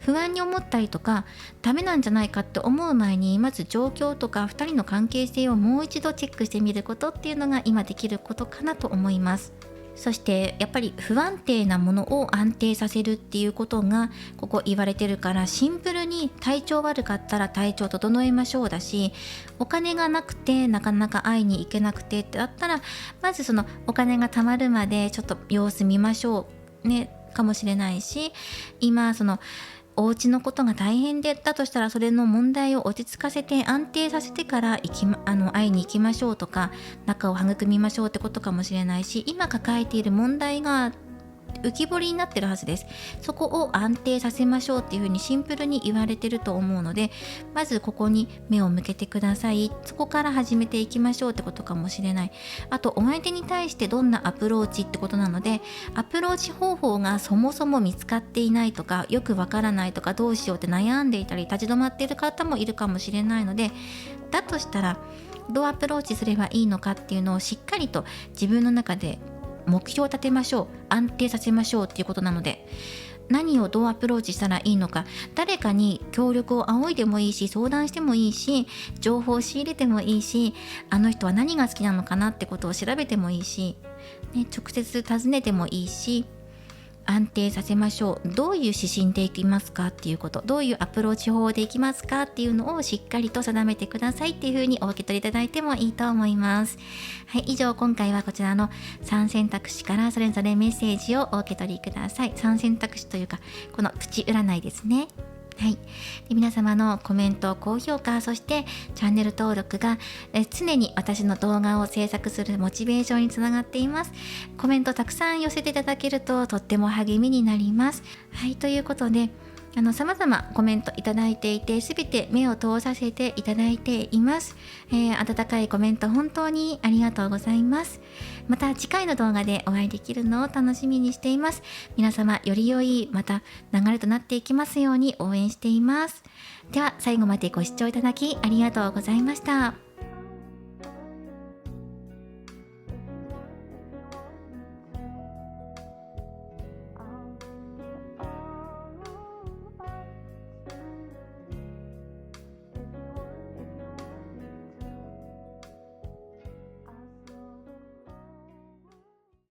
不安に思ったりとかダメなんじゃないかって思う前に、まず状況とか2人の関係性をもう一度チェックしてみることっていうのが今できることかなと思います。そしてやっぱり不安定なものを安定させるっていうことがここ言われてるから、シンプルに体調悪かったら体調整えましょうだし、お金がなくてなかなか会いに行けなくてってだったら、まずお金が貯まるまでちょっと様子見ましょうねかもしれないし、今お家のことが大変だとしたら、それの問題を落ち着かせて安定させてから会いに行きましょうとか、仲を育みましょうってことかもしれないし、今抱えている問題が浮き彫りになってるはずです。そこを安定させましょうっていうふうにシンプルに言われてると思うので、まずここに目を向けてください。そこから始めていきましょうってことかもしれない。あとお相手に対してどんなアプローチってことなので、アプローチ方法がそもそも見つかっていないとか、よくわからないとか、どうしようって悩んでいたり立ち止まっている方もいるかもしれないので、だとしたらどうアプローチすればいいのかっていうのをしっかりと自分の中で目標を立てましょう。安定させましょうっていうことなので、何をどうアプローチしたらいいのか、誰かに協力を仰いでもいいし、相談してもいいし、情報を仕入れてもいいし、あの人は何が好きなのかなってことを調べてもいいし、直接尋ねてもいいし、安定させましょう。どういう指針でいきますかっていうこと、どういうアプローチ法でいきますかっていうのをしっかりと定めてくださいっていうふうにお受け取りいただいてもいいと思います。はい、以上今回はこちらの3選択肢からそれぞれメッセージをお受け取りください。3選択肢というかこのプチ占いですね。はい、で皆様のコメント、高評価、そしてチャンネル登録が常に私の動画を制作するモチベーションにつながっています。コメントたくさん寄せていただけるととっても励みになります。はい、ということで様々コメントいただいていて、すべて目を通させていただいています。温かいコメント本当にありがとうございます。また次回の動画でお会いできるのを楽しみにしています。皆様より良いまた流れとなっていきますように応援しています。では最後までご視聴いただきありがとうございました。